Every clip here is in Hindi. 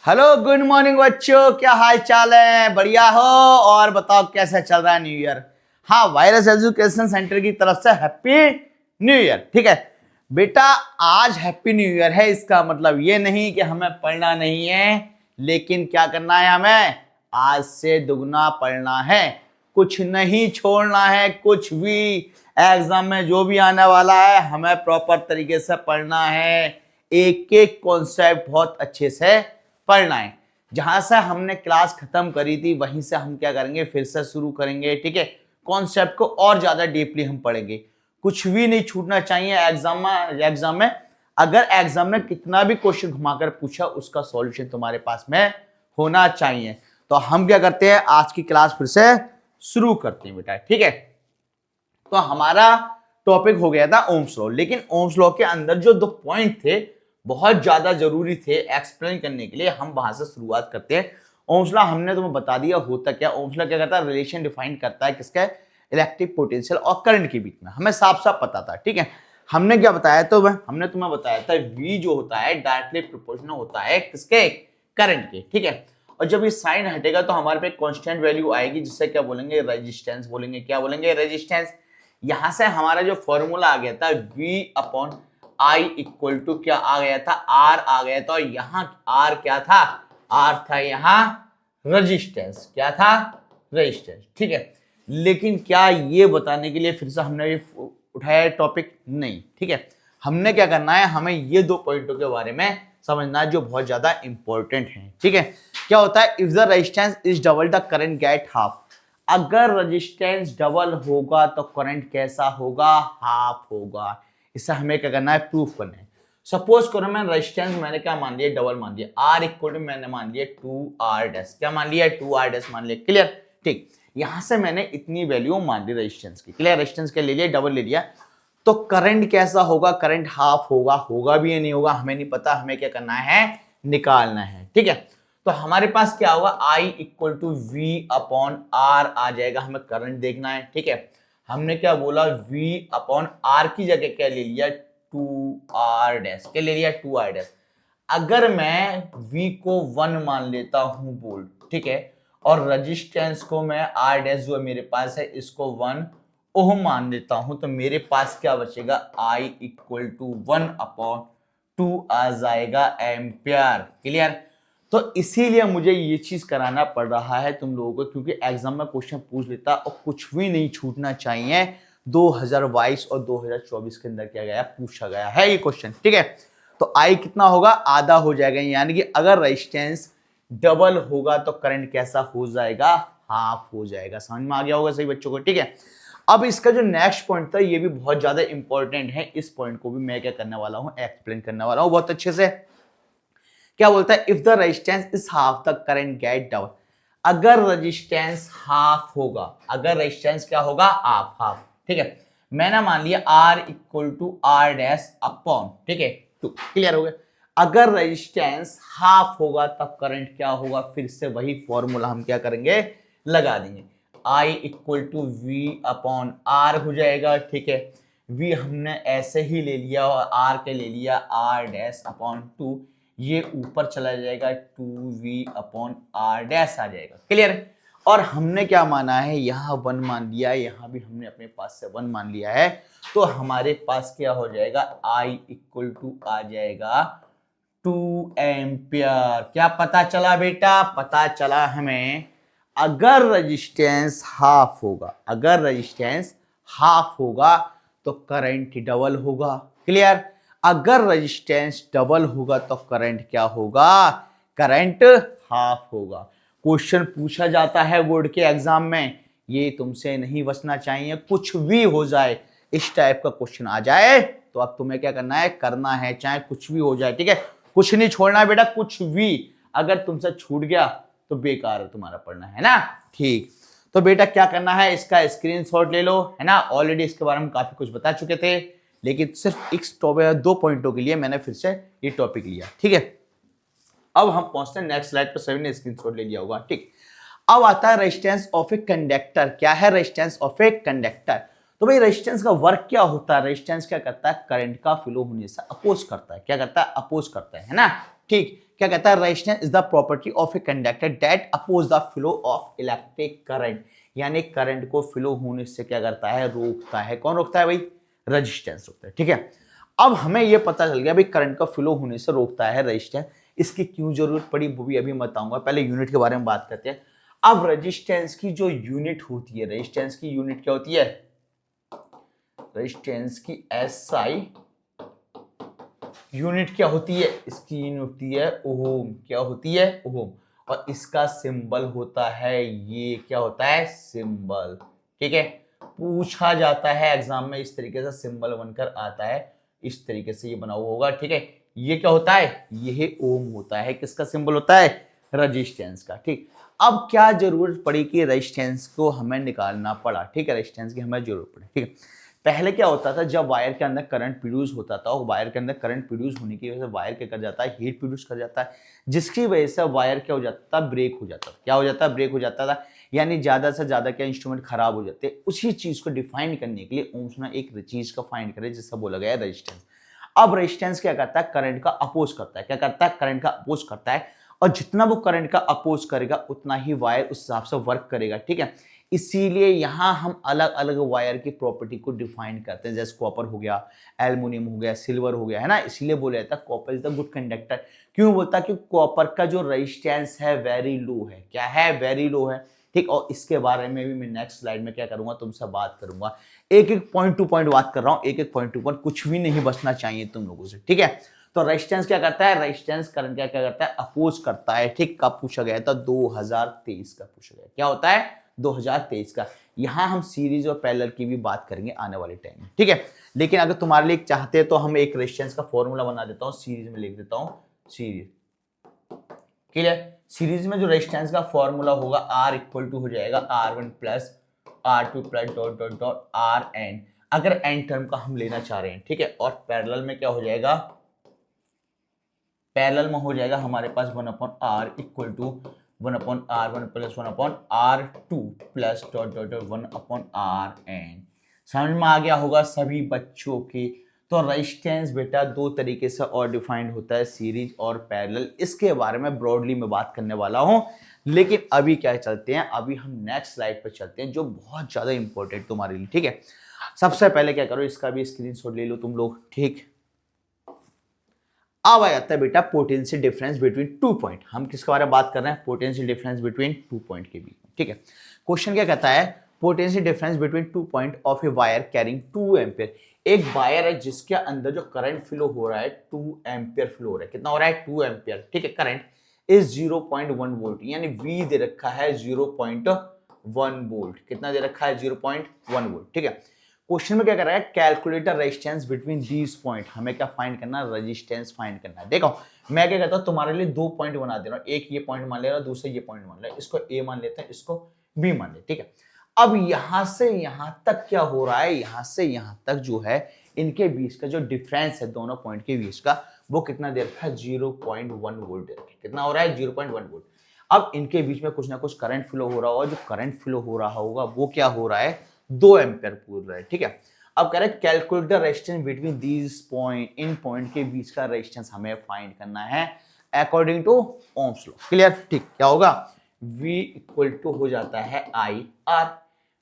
हेलो गुड मॉर्निंग बच्चों, क्या हाल चाल है? बढ़िया हो? और बताओ कैसा चल रहा है न्यू ईयर? हाँ, वायरस एजुकेशन सेंटर की तरफ से हैप्पी न्यू ईयर। ठीक है बेटा, आज हैप्पी न्यू ईयर है, इसका मतलब ये नहीं कि हमें पढ़ना नहीं है, लेकिन क्या करना है? हमें आज से दुगना पढ़ना है, कुछ नहीं छोड़ना है, कुछ भी। एग्जाम में जो भी आने वाला है हमें प्रॉपर तरीके से पढ़ना है, एक एक कॉन्सेप्ट बहुत अच्छे से पढ़ना है। जहां से हमने क्लास खत्म करी थी वहीं से हम क्या करेंगे, फिर से शुरू करेंगे। ठीक है, कॉन्सेप्ट को और ज्यादा डीपली हम पढ़ेंगे, कुछ भी नहीं छूटना चाहिए। एग्जाम में अगर एग्जाम में कितना भी क्वेश्चन घुमाकर पूछा, उसका सॉल्यूशन तुम्हारे पास में होना चाहिए। तो हम क्या करते हैं, आज की क्लास फिर से शुरू करते हैं बेटा। ठीक है, तो हमारा टॉपिक हो गया था ओम्स लॉ, लेकिन ओम्स लॉ के अंदर जो दो पॉइंट थे बहुत ज्यादा जरूरी थे एक्सप्लेन करने के लिए, हम वहां से शुरुआत करते हैं। ओम्स लॉ हमने तुम्हें बता दिया होता क्या। ओम्स लॉ क्या करता है, रिलेशन डिफाइन करता है किसके, इलेक्ट्रिक पोटेंशियल और करंट के बीच में। हमें साफ साफ पता था। ठीक है, हमने क्या बताया, तो हमने तुम्हें बताया था V जो होता है डायरेक्टली प्रोपोर्शनल होता है किसके, करंट के। ठीक है, और जब ये साइन हटेगा तो हमारे पे कांस्टेंट वैल्यू आएगी, जिससे क्या बोलेंगे, रेजिस्टेंस बोलेंगे। क्या बोलेंगे, रेजिस्टेंस। यहां से हमारा जो फॉर्मूला आ गया था V upon I equal to क्या आ गया था, R आ गया था। और यहाँ R क्या था, R था यहाँ रेजिस्टेंस। क्या था, रेजिस्टेंस। ठीक है, लेकिन क्या ये बताने के लिए फिर से हमने ये उठाया टॉपिक? नहीं। ठीक है, हमने क्या करना है, हमें ये दो पॉइंटों के बारे में समझना है जो बहुत ज्यादा इंपॉर्टेंट है। ठीक है, क्या होता है, if the resistance is double the current gate half. अगर रेजिस्टेंस डबल होगा तो करंट कैसा होगा, हाफ होगा। इससे हमें क्या करना है, प्रूफ करना है। सपोज करो मैं रेजिस्टेंस मैंने क्या मान लिया, डबल मान लिया। आर इक्वल टू मैंने मान लिया 2R डैश। क्या मान लिया, 2R डैश मान लिया। क्लियर? ठीक, यहां से मैंने इतनी वैल्यू मान ली रेजिस्टेंस की। क्लियर? रेजिस्टेंस के ले लिया, डबल ले लिया, तो करंट कैसा होगा, करंट हाफ होगा। होगा भी या नहीं होगा हमें नहीं पता, हमें क्या करना है, निकालना है। ठीक है, तो हमारे पास क्या होगा, I equal to V upon R आ जाएगा, हमें करंट देखना है। ठीक है, हमने क्या बोला, V अपॉन R की जगह क्या ले लिया, 2R डैश। क्या ले लिया, 2R डैश। अगर मैं V को 1 मान लेता हूं बोल, ठीक है, और रेजिस्टेंस को मैं R डैश जो मेरे पास है इसको 1 ओम मान लेता हूं, तो मेरे पास क्या बचेगा, I इक्वल टू 1 अपॉन 2 आ जाएगा एम्पियर। क्लियर? तो इसीलिए मुझे ये चीज कराना पड़ रहा है तुम लोगों को, क्योंकि एग्जाम में क्वेश्चन पूछ लेता और कुछ भी नहीं छूटना चाहिए। 2022 और 2024 के अंदर क्या गया, पूछा गया है ये क्वेश्चन। ठीक है, तो आई कितना होगा, आधा हो जाएगा। यानी कि अगर रेजिस्टेंस डबल होगा तो करंट कैसा हो जाएगा, हाफ हो जाएगा। समझ में आ गया होगा सही बच्चों को? ठीक है, अब इसका जो नेक्स्ट पॉइंट था ये भी बहुत ज्यादा इंपॉर्टेंट है। इस पॉइंट को भी मैं क्या करने वाला हूं, एक्सप्लेन करने वाला हूं बहुत अच्छे से। क्या बोलता है, if the resistance is half the current get double. अगर रेजिस्टेंस हाफ होगा, अगर रेजिस्टेंस क्या होगा, हाफ हाफ। ठीक है, मैंने मान लिया R equal to R dash upon, ठीक है, 2। क्लियर हो गया? अगर रेजिस्टेंस हाफ होगा तब करंट क्या होगा, फिर से वही फॉर्मूला हम क्या करेंगे, लगा देंगे। I equal to V upon R हो जाएगा। ठीक है, V हमने ऐसे ही ले लिया और R के ले लिया R डैश अपॉन 2। ये ऊपर चला जाएगा, 2V अपॉन R डैश आ जाएगा। क्लियर? और हमने क्या माना है, यहाँ 1 मान लिया है, यहाँ भी हमने अपने पास से 1 मान लिया है, तो हमारे पास क्या हो जाएगा, I इक्वल टू आ जाएगा 2 एम्पियर। क्या पता चला बेटा, पता चला हमें, अगर रेजिस्टेंस हाफ होगा, अगर रेजिस्टेंस हाफ होगा तो करंट डबल होगा। क्लियर? अगर रेजिस्टेंस डबल होगा तो करंट क्या होगा, करंट हाफ होगा। क्वेश्चन पूछा जाता है बोर्ड के एग्जाम में, ये तुमसे नहीं बचना चाहिए। कुछ भी हो जाए, इस टाइप का क्वेश्चन आ जाए तो अब तुम्हें क्या करना है, करना है, चाहे कुछ भी हो जाए। ठीक है, कुछ नहीं छोड़ना बेटा, कुछ भी अगर तुमसे छूट गया तो बेकार है तुम्हारा पढ़ना, है ना? ठीक, तो बेटा क्या करना है, इसका स्क्रीनशॉट ले लो, है ना? ऑलरेडी इसके बारे में काफी कुछ बता चुके थे, लेकिन सिर्फ एक टॉपिक, 2 पॉइंटों के लिए मैंने फिर से ये टॉपिक लिया। ठीक है, अब हम पहुंचते हैं नेक्स्ट स्लाइड पर। सभी ने स्क्रीनशॉट ले लिया होगा। ठीक, अब आता है रेजिस्टेंस ऑफ ए कंडक्टर। क्या है रेजिस्टेंस ऑफ ए कंडक्टर? तो भाई रेजिस्टेंस का वर्क क्या होता है, रेजिस्टेंस क्या करता है, करंट का फ्लो होने से अपोज करता है। क्या करता है, अपोज करता है ना? ठीक, क्या कहता है, resistance is the property of a conductor that oppose the flow of electric current, यानी करंट को फ्लो होने से क्या करता है, रोकता है। कौन रोकता है भाई, रेजिस्टेंस रोकता है। ठीक है, अब हमें यह पता चल गया भाई करंट का फ्लो होने से रोकता है रेजिस्टेंस, इसकी क्यों जरूरत पड़ी वो भी अभी बताऊंगा, पहले यूनिट के बारे में बात करते हैं। अब रेजिस्टेंस की जो यूनिट होती है, रेजिस्टेंस की यूनिट क्या होती है, रेजिस्टेंस की एसआई यूनिट क्या होती है, इसकी यूनिट होती है ओम। क्या होती है, ओम। और इसका सिंबल होता है, ये क्या होता है, सिंबल। ठीक है, पूछा जाता है एग्जाम में, इस तरीके से सिंबल बनकर आता है, इस तरीके से ये बना हुआ होगा। ठीक है, ये क्या होता है, ये ओम होता है, किसका सिंबल होता है, रेजिस्टेंस का। ठीक, अब क्या जरूरत पड़ी कि रेजिस्टेंस को हमें निकालना पड़ा। ठीक है, रेजिस्टेंस की हमें जरूरत पड़ी। ठीक है, पहले क्या होता था, जब वायर के अंदर करंट प्रोड्यूस होता था, और वायर के अंदर करंट प्रोड्यूस होने की वजह से वायर क्या कर जाता है, हीट प्रोड्यूस कर जाता है, जिसकी वजह से वायर क्या हो जाता था, ब्रेक हो जाता था। क्या हो जाता है, ब्रेक हो जाता था, यानी ज्यादा से ज्यादा क्या इंस्ट्रूमेंट खराब हो जाते। उसी चीज को डिफाइन करने के लिए ओम्स ने एक चीज का फाइंड करे जिससे बोला गया रेजिस्टेंस। अब रेजिस्टेंस क्या करता है, करंट का अपोज करता है। क्या करता है, करंट का अपोज करता है, और जितना वो करंट का अपोज करेगा उतना ही वायर उस हिसाब से वर्क करेगा। ठीक है, इसीलिए यहां हम अलग अलग वायर की प्रॉपर्टी को डिफाइन करते हैं, जैसे कॉपर हो गया, एल्युमिनियम हो गया, सिल्वर हो गया, है ना। इसीलिए बोला जाता है copper is the good conductor. क्यों बोलता है, कि कॉपर का जो रेजिस्टेंस है वेरी लो है। क्या है, वेरी लो है। ठीक, और इसके बारे में भी मैं नेक्स्ट स्लाइड में क्या करूंगा, तुमसे बात करूंगा। एक एक पॉइंट टू पॉइंट बात कर रहा हूं, एक एक पॉइंट टू पॉइंट, कुछ भी नहीं बचना चाहिए तुम लोगों से। ठीक है, तो रेजिस्टेंस क्या करता है, रेजिस्टेंस करंट क्या करता है, अपोज करता है। ठीक, कब पूछा गया था, 2023 का पूछा गया। क्या होता है, 2023 का। यहां हम सीरीज और पैरेलल की भी बात करेंगे आने वाले टाइम में। ठीक है, लेकिन अगर तुम्हारे लिए चाहते हैं तो हम एक रेजिस्टेंस का फॉर्मूला बना देता हूं, सीरीज में लिख देता हूं, सीरीज। क्लियर, सीरीज में जो रेजिस्टेंस का फॉर्मूला होगा, आर इक्वल टू हो जाएगा R1 plus R2 plus dot dot dot Rn, अगर एन टर्म का हम लेना चाह रहे हैं। ठीक है, और पैरेलल में क्या हो जाएगा, पैरेलल में हो जाएगा हमारे पास 1/r equal to 1/r1 plus 1/r2 plus dot dot dot 1/rn। समझ में आ गया होगा सभी बच्चों की। तो रेजिस्टेंस बेटा दो तरीके से और डिफाइंड होता है, सीरीज और पैरेलल। इसके बारे में ब्रॉडली मैं बात करने वाला हूं, लेकिन अभी क्या चलते हैं, अभी हम नेक्स्ट स्लाइड पर चलते हैं जो बहुत ज्यादा इंपॉर्टेंट तुम्हारे लिए। ठीक है, सबसे पहले क्या करो, इसका भी स्क्रीनशॉट ले लो तुम लोग। ठीक, अब आ जाता है बेटा पोटेंशियल डिफरेंस बिटवीन 2 पॉइंट। हम किसके बारे में बात कर रहे हैं, पोटेंशियल डिफरेंस बिटवीन 2 पॉइंट के बीच। ठीक है, क्वेश्चन क्या कहता है, potential difference between 2 point of a wire carrying 2 ampere. एक वायर है जिसके अंदर जो करंट फ्लो हो रहा है 2 एम्पियर फ्लो हो रहा है। कितना हो रहा है, 2 एम्पियर। ठीक है, करंट इज 0.1 वोल्ट, यानी V दे रखा है 0.1 वोल्ट। कितना दे रखा है, 0.1 वोल्ट। ठीक है, क्वेश्चन में क्या कर रहा है, calculator resistance between these point. हमें क्या फाइंड करना है, रेजिस्टेंस फाइंड करना है। देखो मैं क्या कहता हूं, तुम्हारे लिए 2 पॉइंट बना दे रहा हूं, एक ये पॉइंट मान ले रहा हूं, दूसरा ये पॉइंट मान ले, इसको A मान लेते हैं, इसको B मान ले। ठीक है, अब यहां से यहां तक क्या हो रहा है, यहां से यहां तक जो है इनके बीच का जो डिफरेंस है दोनों पॉइंट के बीच का, वो कितना दे रखा है, 0.1 वोल्ट दे रखा है। कितना हो रहा है, 0.1 वोल्ट। अब इनके बीच में कुछ ना कुछ करंट फ्लो हो रहा होगा, जो करंट फ्लो हो रहा होगा वो क्या हो रहा है, 2 एम्पियर पूर रहा है। ठीक है, अब कह रहे हैं calculate the resistance between these point, इन पॉइंट के बीच का रेजिस्टेंस हमें फाइंड करना है according to ohm's law. Clear, ठीक, क्या होगा, V इक्वल टू हो जाता है IR।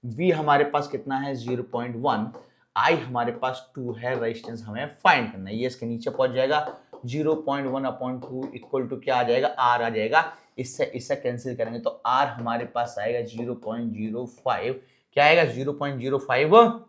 V हमारे पास कितना है, 0.1, I हमारे पास 2 है, रेजिस्टेंस हमें फाइंड करना है। ये इसके नीचे पहुंच जाएगा, 0.1/2 इक्वल टू क्या आ जाएगा, R आ जाएगा। इससे कैंसिल करेंगे तो R हमारे पास आएगा 0.05। क्या आएगा, 0.05।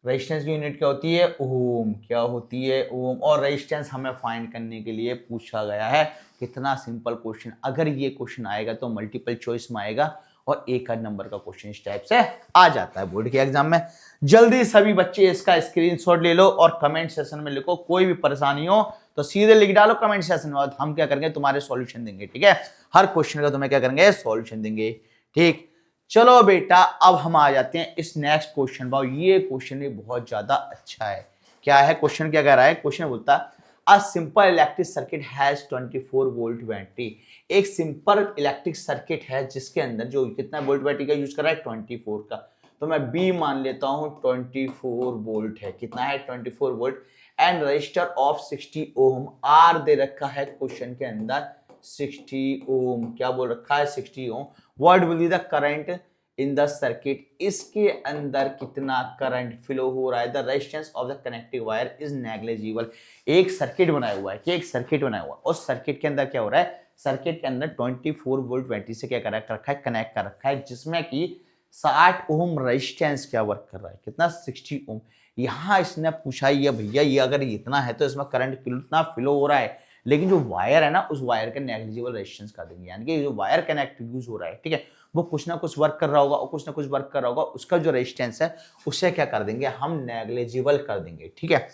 रेजिस्टेंस की यूनिट क्या होती है, ओम। क्या होती है, ओम। और रेजिस्टेंस हमें फाइंड करने के लिए पूछा गया है। कितना सिंपल क्वेश्चन, अगर ये क्वेश्चन आएगा तो मल्टीपल चॉइस में आएगा, और एक आध नंबर का क्वेश्चन इस टाइप से आ जाता है बोर्ड के एग्जाम में। जल्दी सभी बच्चे इसका स्क्रीनशॉट ले लो और कमेंट सेक्शन में लिखो, कोई भी परेशानी हो तो सीधे लिख डालो कमेंट सेक्शन में, और हम क्या करेंगे, तुम्हारे सॉल्यूशन देंगे। ठीक है, हर क्वेश्चन का तुम्हें क्या करेंगे, सॉल्यूशन देंगे। ठीक, चलो बेटा अब हम आ जाते हैं इस नेक्स्ट क्वेश्चन पर। ये क्वेश्चन भी बहुत ज्यादा अच्छा है। क्या है क्वेश्चन, क्या कह रहा है, क्वेश्चन बोलता है a simple electric circuit has 24 volt battery. एक सिंपल इलेक्ट्रिक सर्किट है जिसके अंदर जो कितना वोल्ट बैटरी का यूज कर रहा है, 24 का। तो मैं बी मान लेता हूं 24 वोल्ट है। कितना है? 24 volt. And resistor of 60 ohm, R दे रखा है क्वेश्चन के अंदर 60 ओम। क्या बोल रखा है? 60 ohm. What will be the current in the circuit, इसके अंदर कितना करंट फ्लो हो रहा है। The resistance of the connecting wire is negligible. एक सर्किट बनाया हुआ है कि एक सर्किट बनाया हुआ है, उस सर्किट के अंदर क्या हो रहा है? सर्किट के अंदर 24 वोल्ट बैटरी से क्या कर रखा है? कनेक्ट कर रखा है, जिसमें कि 60 ओम रेजिस्टेंस क्या वर्क कर रहा है? कितना? 60 ओम। यहां इसने पूछा ये भैया ये अगर इतना है तो इसमें करंट कितना फ्लो हो रहा है, लेकिन जो वायर है ना उस वायर का नेग्लिजिबल रेजिस्टेंस कर देंगे, यानी कि जो वायर कनेक्ट यूज हो रहा है, ठीक है, वो कुछ ना कुछ वर्क कर रहा होगा और कुछ ना कुछ वर्क कर रहा होगा, उसका जो रेजिस्टेंस है उसे क्या कर देंगे? हम नेग्लिजिबल कर देंगे, ठीक है।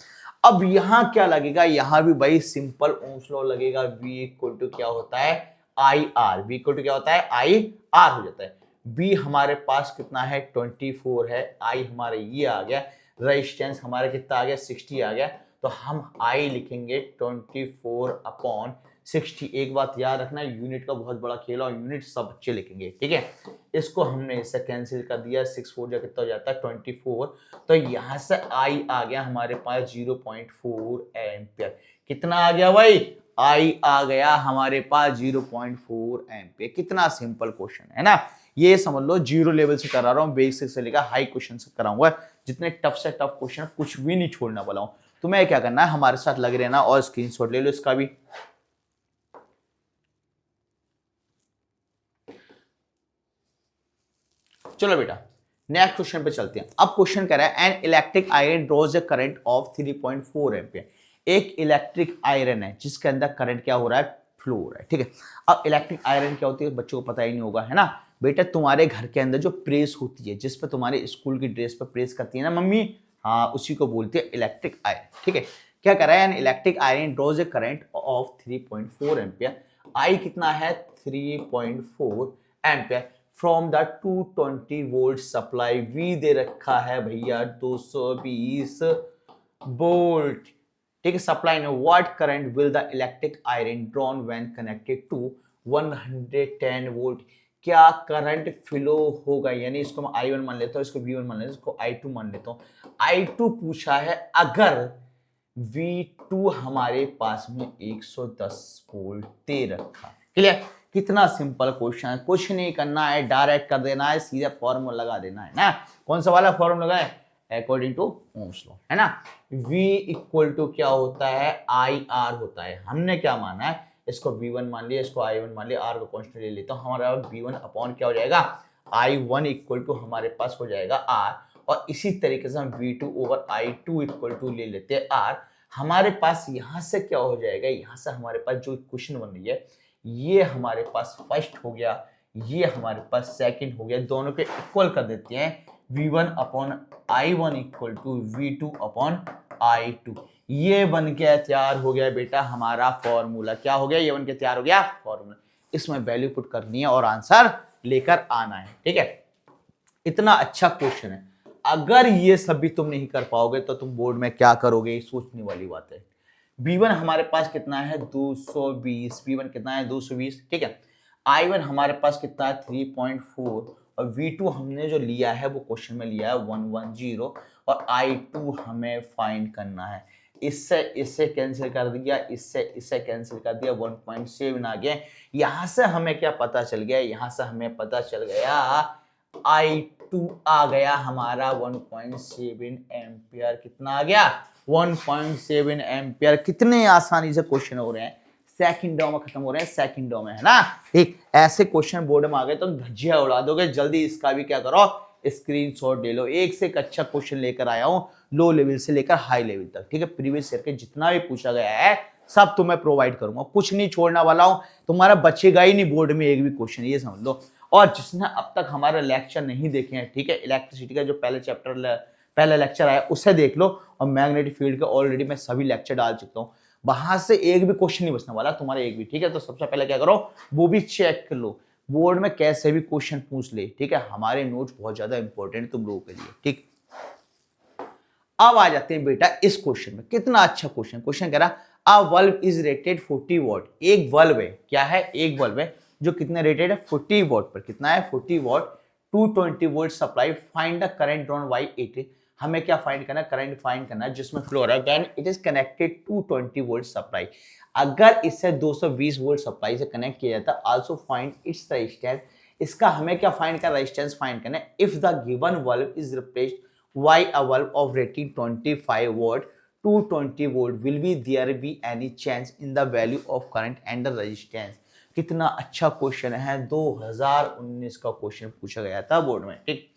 अब यहां क्या लगेगा? यहां भी भाई सिंपल ओम्स लॉ लगेगा। V इक्वल टू क्या होता है? IR। V इक्वल टू क्या होता है? IR हो जाता है। B हमारे पास कितना है? 24 है। I हमारे ये आ गया, रेजिस्टेंस हमारा कितना आ गया? 60 आ गया। तो हम I लिखेंगे 24/60। एक बात याद रखना, यूनिट का बहुत बड़ा खेल और यूनिट सब बच्चे लिखेंगे, ठीक है। इसको हमने इससे कैंसिल कर दिया, 6 4 जा कितना हो जाता है? 24। तो यहां से I आ गया हमारे पास 0.4 एम्पियर। कितना आ गया भाई? I आ गया हमारे पास 0.4 एम्पियर। कितना सिंपल क्वेश्चन है ना, ये समझ लो जीरो लेवल से करा रहा हूँ, बेसिक से लेकर हाई क्वेश्चन से कराऊंगा। जितने टफ से टफ क्वेश्चन कुछ भी नहीं छोड़ने वाला हूं। तुम्हें क्या करना है? हमारे साथ लग रहना और स्क्रीनशॉट ले लो इसका भी। चलो बेटा नेक्स्ट क्वेश्चन पे चलते हैं। अब क्वेश्चन कह रहा है an electric iron draws a current of 3.4 ampere. एक इलेक्ट्रिक आयरन है जिसके अंदर करंट क्या हो रहा है? फ्लो हो रहा है, ठीक है। अब इलेक्ट्रिक आयरन क्या होती है बच्चों को पता ही नहीं होगा, है ना बेटा। तुम्हारे घर के अंदर जो प्रेस होती है, जिस पे तुम्हारे स्कूल की ड्रेस पर प्रेस करती है ना मम्मी, हाँ उसी को बोलते हैं इलेक्ट्रिक आयरन, ठीक है। क्या कर रहा है? An electric iron draws a current of 3.4 ampere. I कितना है? 3.4 ampere from the 220 volt supply. V दे रखा है भैया 220 वोल्ट, ठीक है, सप्लाई में। What current will the electric iron drawn when connected to 110 volt. क्या करंट फ्लो होगा? यानी इसको मैं I1 मान लेता हूं, इसको V1 मान लेता हूं, इसको I2 मान लेता हूं। I2 पूछा है अगर V2 हमारे पास में 110 वोल्ट दे रखा। क्लियर? कितना सिंपल क्वेश्चन है, कुछ नहीं करना है, डायरेक्ट कर देना है, सीधा फॉर्मूला लगा देना है ना। कौन सा वाला फॉर्मूला लगाए? अकॉर्डिंग टू ओम्स लॉ, है ना। V इक्वल टू क्या होता है? IR होता है। हमने क्या माना है? इसको V1 मान लिया, इसको I1 मान लिया, R को कांस्टेंट ले लेता हूं। हमारा V1 अपॉन क्या हो जाएगा? I1 इक्वल टू हमारे पास हो जाएगा R। और इसी तरीके से हम V2 over I2 equal to ले लेते हैं R। हमारे पास यहां से क्या हो जाएगा? यहां से हमारे पास जो क्वेश्चन बन रही है, ये हमारे पास फर्स्ट हो गया, ये हमारे पास सेकंड हो गया, दोनों के इक्वल कर देते हैं। V1 upon I1 equal to V2 upon I2। ये बन के तैयार हो गया बेटा हमारा फॉर्मूला। क्या हो गया? ये बन के तैयार हो गया फॉर्मूला। इसमें वैल्यू पुट करनी है और आंसर लेकर आना है, ठीक है। इतना अच्छा क्वेश्चन है। अगर ये सब भी तुम नहीं कर पाओगे तो तुम बोर्ड में क्या करोगे? सोचने वाली बात है। V1 हमारे पास कितना है? 220। V1 कितना है? 220, ठीक है। I1 हमारे पास कितना है? 3.4। और V2 हमने जो लिया है वो क्वेश्चन में लिया है 110। और I2 हमें फाइंड करना है। इससे इससे कैंसिल कर दिया, इससे इससे कैंसिल कर दिया, 1.7 आ गया। यहां से हमें क्या पता चल गया? यहां से हमें पता चल गया I2 आ गया हमारा 1.7 एम्पियर। कितना आ गया? 1.7 एम्पियर। कितने आसानी से क्वेश्चन हो रहे हैं, सेकंडों में खत्म हो रहे हैं, सेकंडों में, है ना। ठीक, ऐसे क्वेश्चन बोर्ड में आ गए तो धज्जियां उड़ा दोगे। जल्दी इसका भी क्या करो? स्क्रीनशॉट ले लो। एक से एक अच्छा क्वेश्चन लेकर आया हूं, लो लेवल से लेकर हाई लेवल तक, ठीक है। प्रीवियस ईयर के जितना भी पूछा गया है सब तुम्हें प्रोवाइड करूंगा, कुछ नहीं छोड़ने वाला हूं। तुम्हारा बचेगा ही नहीं बोर्ड में एक भी क्वेश्चन, ये समझ लो। और जिसने अब तक हमारा लेक्चर नहीं देखे हैं, ठीक है, इलेक्ट्रिसिटी का जो पहला लेक्चर आया उसे देख लो। और मैग्नेटिक फील्ड के ऑलरेडी मैं सभी लेक्चर डाल चुका हूं, वहां से एक भी क्वेश्चन नहीं बचने वाला तुम्हारा, एक भी, ठीक है। तो सबसे पहले क्या करो, वो भी चेक कर लो बोर्ड में कैसे भी क्वेश्चन पूछ ले, ठीक है। हमारे नोट्स बहुत ज्यादा इंपॉर्टेंट है तुम लोगों के लिए, ठीक। अब आ जाते हैं बेटा इस क्वेश्चन में। कितना अच्छा क्वेश्चन, क्वेश्चन कह रहा अ बल्ब इज रेटेड 40 वॉट। एक बल्ब है, क्या है? एक बल्ब है जो कितने रेटेड है? 40 वॉट पर। कितना है? 40 what 220 volt supply, find the current drawn by it. हमें क्या फाइंड करना है, करंट फाइंड करना है जिसमें फ्लो हो रहा है, when it is connected to 20 volt supply. अगर इसे 220 वोल्ट सप्लाई से कनेक्ट किया जाता है, आल्सो फाइंड इट्स रेजिस्टेंस। इसका हमें क्या फाइंड करना है, रेजिस्टेंस फाइंड करना है। If the given valve is replaced by a valve of rating 25 volt, 220 volt, will be there be any change in the value of current and the resistance. कितना अच्छा क्वेश्चन है, 2019 का क्वेश्चन पूछा गया था बोर्ड में। ठीक,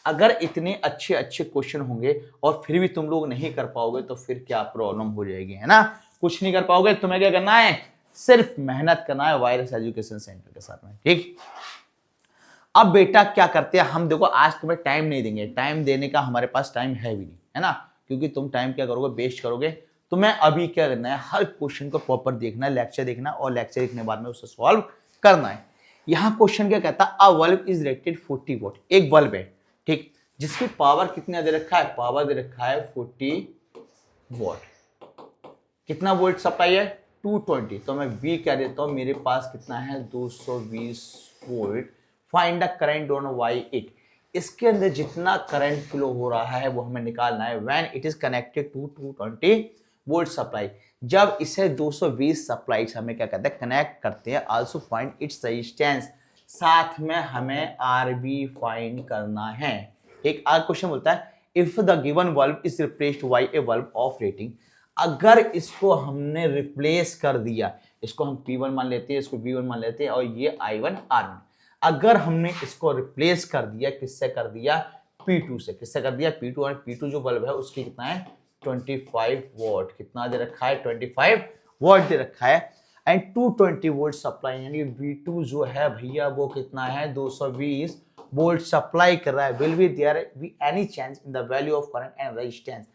अगर इतने अच्छे अच्छे क्वेश्चन होंगे और फिर भी तुम लोग नहीं कर पाओगे तो फिर क्या प्रॉब्लम हो जाएगी, है ना। कुछ नहीं कर पाओगे, तुम्हें क्या करना है, सिर्फ मेहनत करना है वायरस एजुकेशन सेंटर के साथ में। ठीक, अब बेटा क्या करते हैं हम, देखो आज तुम्हें टाइम नहीं देंगे, टाइम देने का हमारे पास टाइम है भी नहीं, है ना, क्योंकि तुम टाइम क्या करोगे, वेस्ट करोगे। तुम्हें अभी क्या करना है, हर क्वेश्चन को प्रॉपर देखना है, लेक्चर देखना, और लेक्चर देखने के बाद में उसे सॉल्व करना है। यहाँ क्वेश्चन क्या कहता है, अ बल्ब इज रेटेड 40 वोल्ट, एक बल्ब है, ठीक, जिसकी पावर कितना दे रखा है, पावर दे रखा है 40 वोल्ट। कितना वोल्ट सप्लाई है, 220, तो मैं V क्या देता हूं, मेरे पास कितना है 220 volt. Find the current drawn by it. इसके अंदर जितना करंट फ्लो हो रहा है वो हमें निकालना है when it is connected to 220 volt supply. जब इसे 220 सप्लाई हमें क्या कहते हैं, कनेक्ट करते हैं। आल्सो फाइंड इट्स रेजिस्टेंस, साथ में हमें RB फाइंड करना है। एक आगे क्वेश्चन बोलता है, if the given bulb is replaced by A bulb of rating. अगर इसको हमने रिप्लेस कर दिया, इसको हम P1 मान लेते हैं, इसको V1 मान लेते हैं, और ये I1 R1। अगर हमने इसको रिप्लेस कर दिया, किससे कर दिया, P2 से। किससे कर दिया, P2, और P2 जो बल्ब है उसकी कितना है 25 वोल्ट। कितना दे रखा है, 25 वोल्ट दे रखा है। एंड 220 वोल्ट सप्लाई, यानी V2 जो है भैया वो कितना है 220 वोल्ट सप्लाई कर रहा है। Will be there be any change in the value of current and resistance.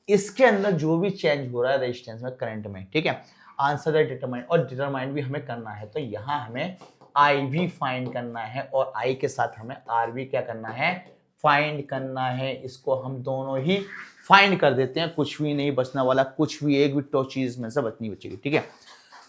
इसके अंदर जो भी चेंज हो रहा है रेजिस्टेंस में, करंट में, ठीक है। आंसर द डिटरमाइन, और डिटरमाइन भी हमें करना है, तो यहाँ हमें IV फाइंड करना है और I के साथ हमें RB क्या करना है, फाइंड करना है। इसको हम दोनों ही फाइंड कर देते हैं, कुछ भी नहीं बचने वाला, कुछ भी एक भी तो चीज में से बचनी बचेगी, ठीक है।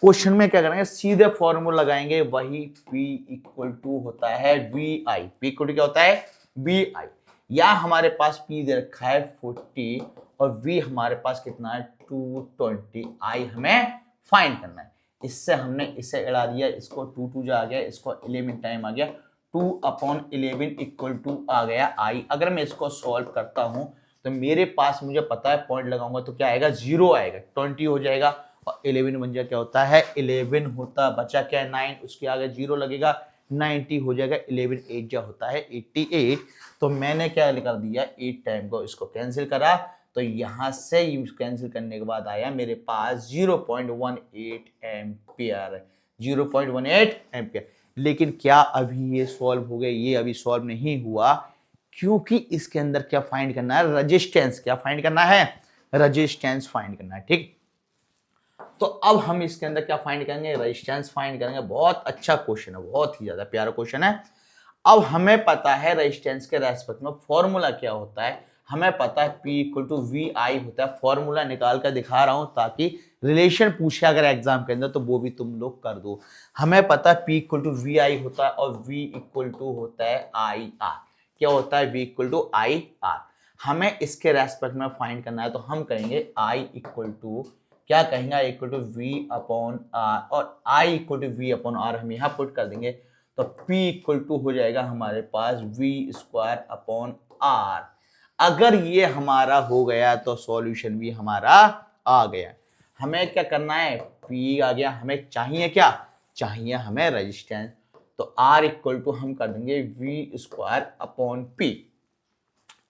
क्वेश्चन में क्या करेंगे, सीधे फॉर्मूला लगाएंगे, वही P इक्वल टू होता है VI। P इक्वल टू क्या होता है, VI। या हमारे पास P दे रखा है 40 और V हमारे पास कितना है 220, I हमें फाइंड करना है। इससे हमने इसे एड़ा दिया, इसको 2 2 जा आ गया, इसको 11 टाइम आ गया, 2/11 इक्वल टू आ गया I। अगर मैं इसको सॉल्व करता हूं तो मेरे पास, मुझे पता है पॉइंट लगाऊंगा तो क्या आएगा, 0 आएगा, 20 हो जाएगा, और 11 बन जाए क्या होता है 11 होता, बचा क्या है 9, उसके आगे 0 लगेगा, 90 हो जाएगा, 11 8 जा होता है 88। तो मैंने क्या कर दिया, 8 टाइम को इसको कैंसिल करा, तो यहां से यूज कैंसिल करने के बाद आया मेरे पास 0.18 एम्पियर, 0.18 एम्पियर। लेकिन क्या अभी ये सॉल्व हो गया, ये अभी सॉल्व नहीं हुआ, क्योंकि इसके अंदर क्या फाइंड करना है, रेजिस्टेंस। क्या फाइंड करना है, रेजिस्टेंस फाइंड करना है, ठीक। तो अब हम इसके अंदर क्या फाइंड करेंगे, रेजिस्टेंस फाइंड करेंगे। बहुत अच्छा क्वेश्चन है, बहुत ही ज्यादा प्यारा क्वेश्चन है। अब हमें पता है रेजिस्टेंस के रेस्पेक्ट में फॉर्मूला क्या होता है, हमें पता है P इक्वल टू VI होता है। फॉर्मूला निकाल कर दिखा रहा हूं ताकि रिलेशन पूछे अगर एग्जाम के अंदर तो वो भी तुम लोग कर दो। हमें पता है P इक्वल टू VI होता है और V इक्वल टू होता है IR। क्या होता है, V इक्वल टू IR। हमें इसके रेस्पेक्ट में फाइंड करना है, तो हम कहेंगे I इक्वल टू क्या कहेंगे, equal to V upon R, और I equal to V upon R हम यहाँ पुट कर देंगे, तो P इक्वल टू हो जाएगा हमारे पास V स्क्वायर अपॉन R। अगर ये हमारा हो गया तो सॉल्यूशन भी हमारा आ गया। हमें क्या करना है, P आ गया, हमें चाहिए क्या, चाहिए हमें रेजिस्टेंस, तो R इक्वल टू हम कर देंगे V स्क्वायर अपॉन P।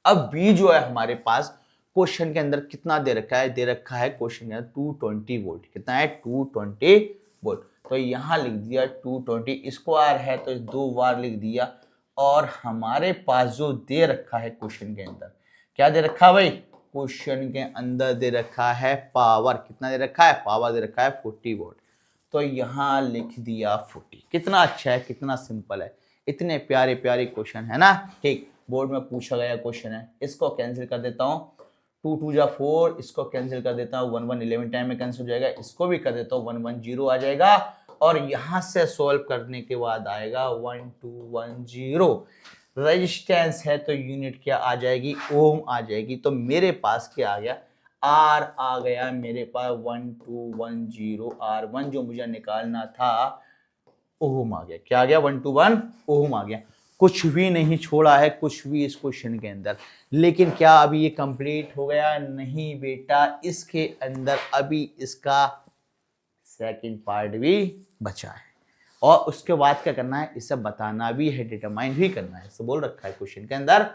अब B जो है हमारे पास क्वेश्चन के अंदर कितना दे रखा है, दे रखा है क्वेश्चन के अंदर 220 वोल्ट। कितना है, 220 वोल्ट। तो यहां लिख दिया 220, स्क्वायर है तो 2 बार लिख दिया। और हमारे पास जो दे रखा है क्वेश्चन के अंदर, क्या दे रखा है भाई, क्वेश्चन के अंदर दे रखा है पावर। कितना दे रखा है, पावर दे रखा है 40 वोल्ट। तो यहां लिख दिया 40। कितना अच्छा है, कितना सिंपल है, इतने प्यारे प्यारे क्वेश्चन है ना, ठीक। बोर्ड में पूछा गया क्वेश्चन है। इसको कैंसिल कर देता हूं, 2 2 जा 4, इसको कैंसिल कर देता हूं, 1 1 11 टाइम में कैंसिल हो जाएगा, इसको भी कर देता हूं, 1 1 0 आ जाएगा। और यहां से सॉल्व करने के बाद आएगा 1 2 1 0। रेजिस्टेंस है तो यूनिट क्या आ जाएगी, ओम आ जाएगी। तो मेरे पास क्या आ गया, आर आ गया मेरे पास 1210 R1 जो मुझे निकालना था, ओम आ गया। क्या आ गया, 121 ओम आ गया। कुछ भी नहीं छोड़ा है, कुछ भी इस क्वेश्चन के अंदर। लेकिन क्या अभी ये कंप्लीट हो गया, नहीं बेटा, इसके अंदर अभी इसका सेकंड पार्ट भी बचा है। और उसके बाद क्या करना है, इसे बताना भी है, डिटरमाइन भी करना है। बोल रखा है क्वेश्चन के अंदर।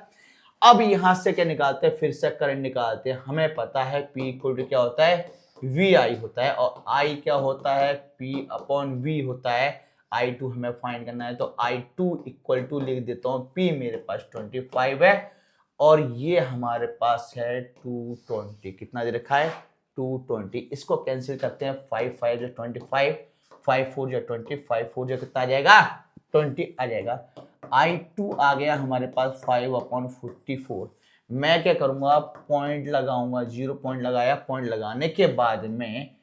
अब यहां से क्या निकालते हैं, फिर से करंट निकालते हैं। हमें पता है P इक्वल टू क्या होता है, VI होता है, और I क्या होता है, P अपॉन V होता है। I2 हमें फाइंड करना है, तो I2 इक्वल टू लिख देता हूं, P मेरे पास 25 है और ये हमारे पास है 220। कितना दे रखा है, 220। इसको कैंसिल करते हैं, 5 5 जो 25, 5 4 जो 20, 5 4 जो कितना आ जाएगा, 20 आ जाएगा। I2 आ गया हमारे पास 5/44। मैं क्या करूंगा, पॉइंट लगाऊंगा, 0 पॉइंट लगाया। पॉइंट लगाने के बाद में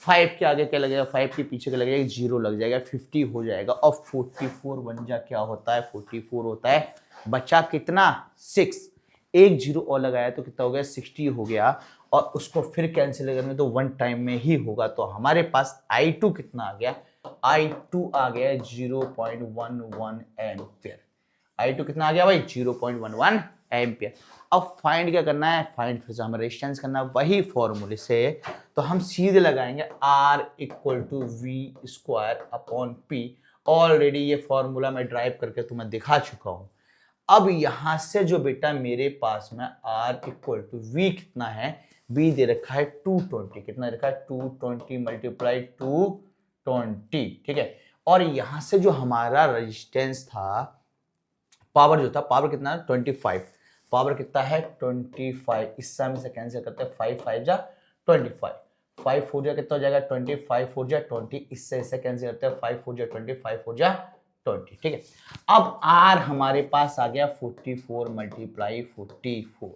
5 के आगे क्या लगेगा, 5 के पीछे क्या लगेगा, 0 लग जाएगा, 50 हो जाएगा। और 44 बन जा क्या होता है, 44 होता है। बचा कितना, 6। एक 0 और लगाया तो कितना हो गया, 60 हो गया। और उसको फिर कैंसिल करने तो 1 टाइम में ही होगा। तो हमारे पास I2 कितना आ गया, I2 आ गया 0.11 एम्पियर। I2 कितना आ गया भाई, 0.11 एम्पियर। अब फाइंड क्या करना है, फाइंड फिर से हमें रेजिस्टेंस करना है, वही फॉर्मूले से। तो हम सीधे लगाएंगे R equal to V square upon P। Already ये फॉर्मूला मैं ड्राइव करके तुम्हें दिखा चुका हूं। अब यहां से जो बेटा मेरे पास में R इक्वल टू V कितना है, V दे रखा है 220। कितना दे रखा है, 220 मल्टीप्लाई 220, ठीक है। और यहां से जो हमारा रेजिस्टेंस था, पावर जो था, पावर कितना है, 25। पावर कितना है, 25। इस समय से कैंसिल करते हैं, 5 5 जा 25, 5 4 जा कितना हो जाएगा, 20, 5 4 जा 20। इससे कैंसिल करते हैं, 5 4 जा 20, 5 4 जा 20, ठीक है। अब R हमारे पास आ गया 44 मल्टीप्लाई 44।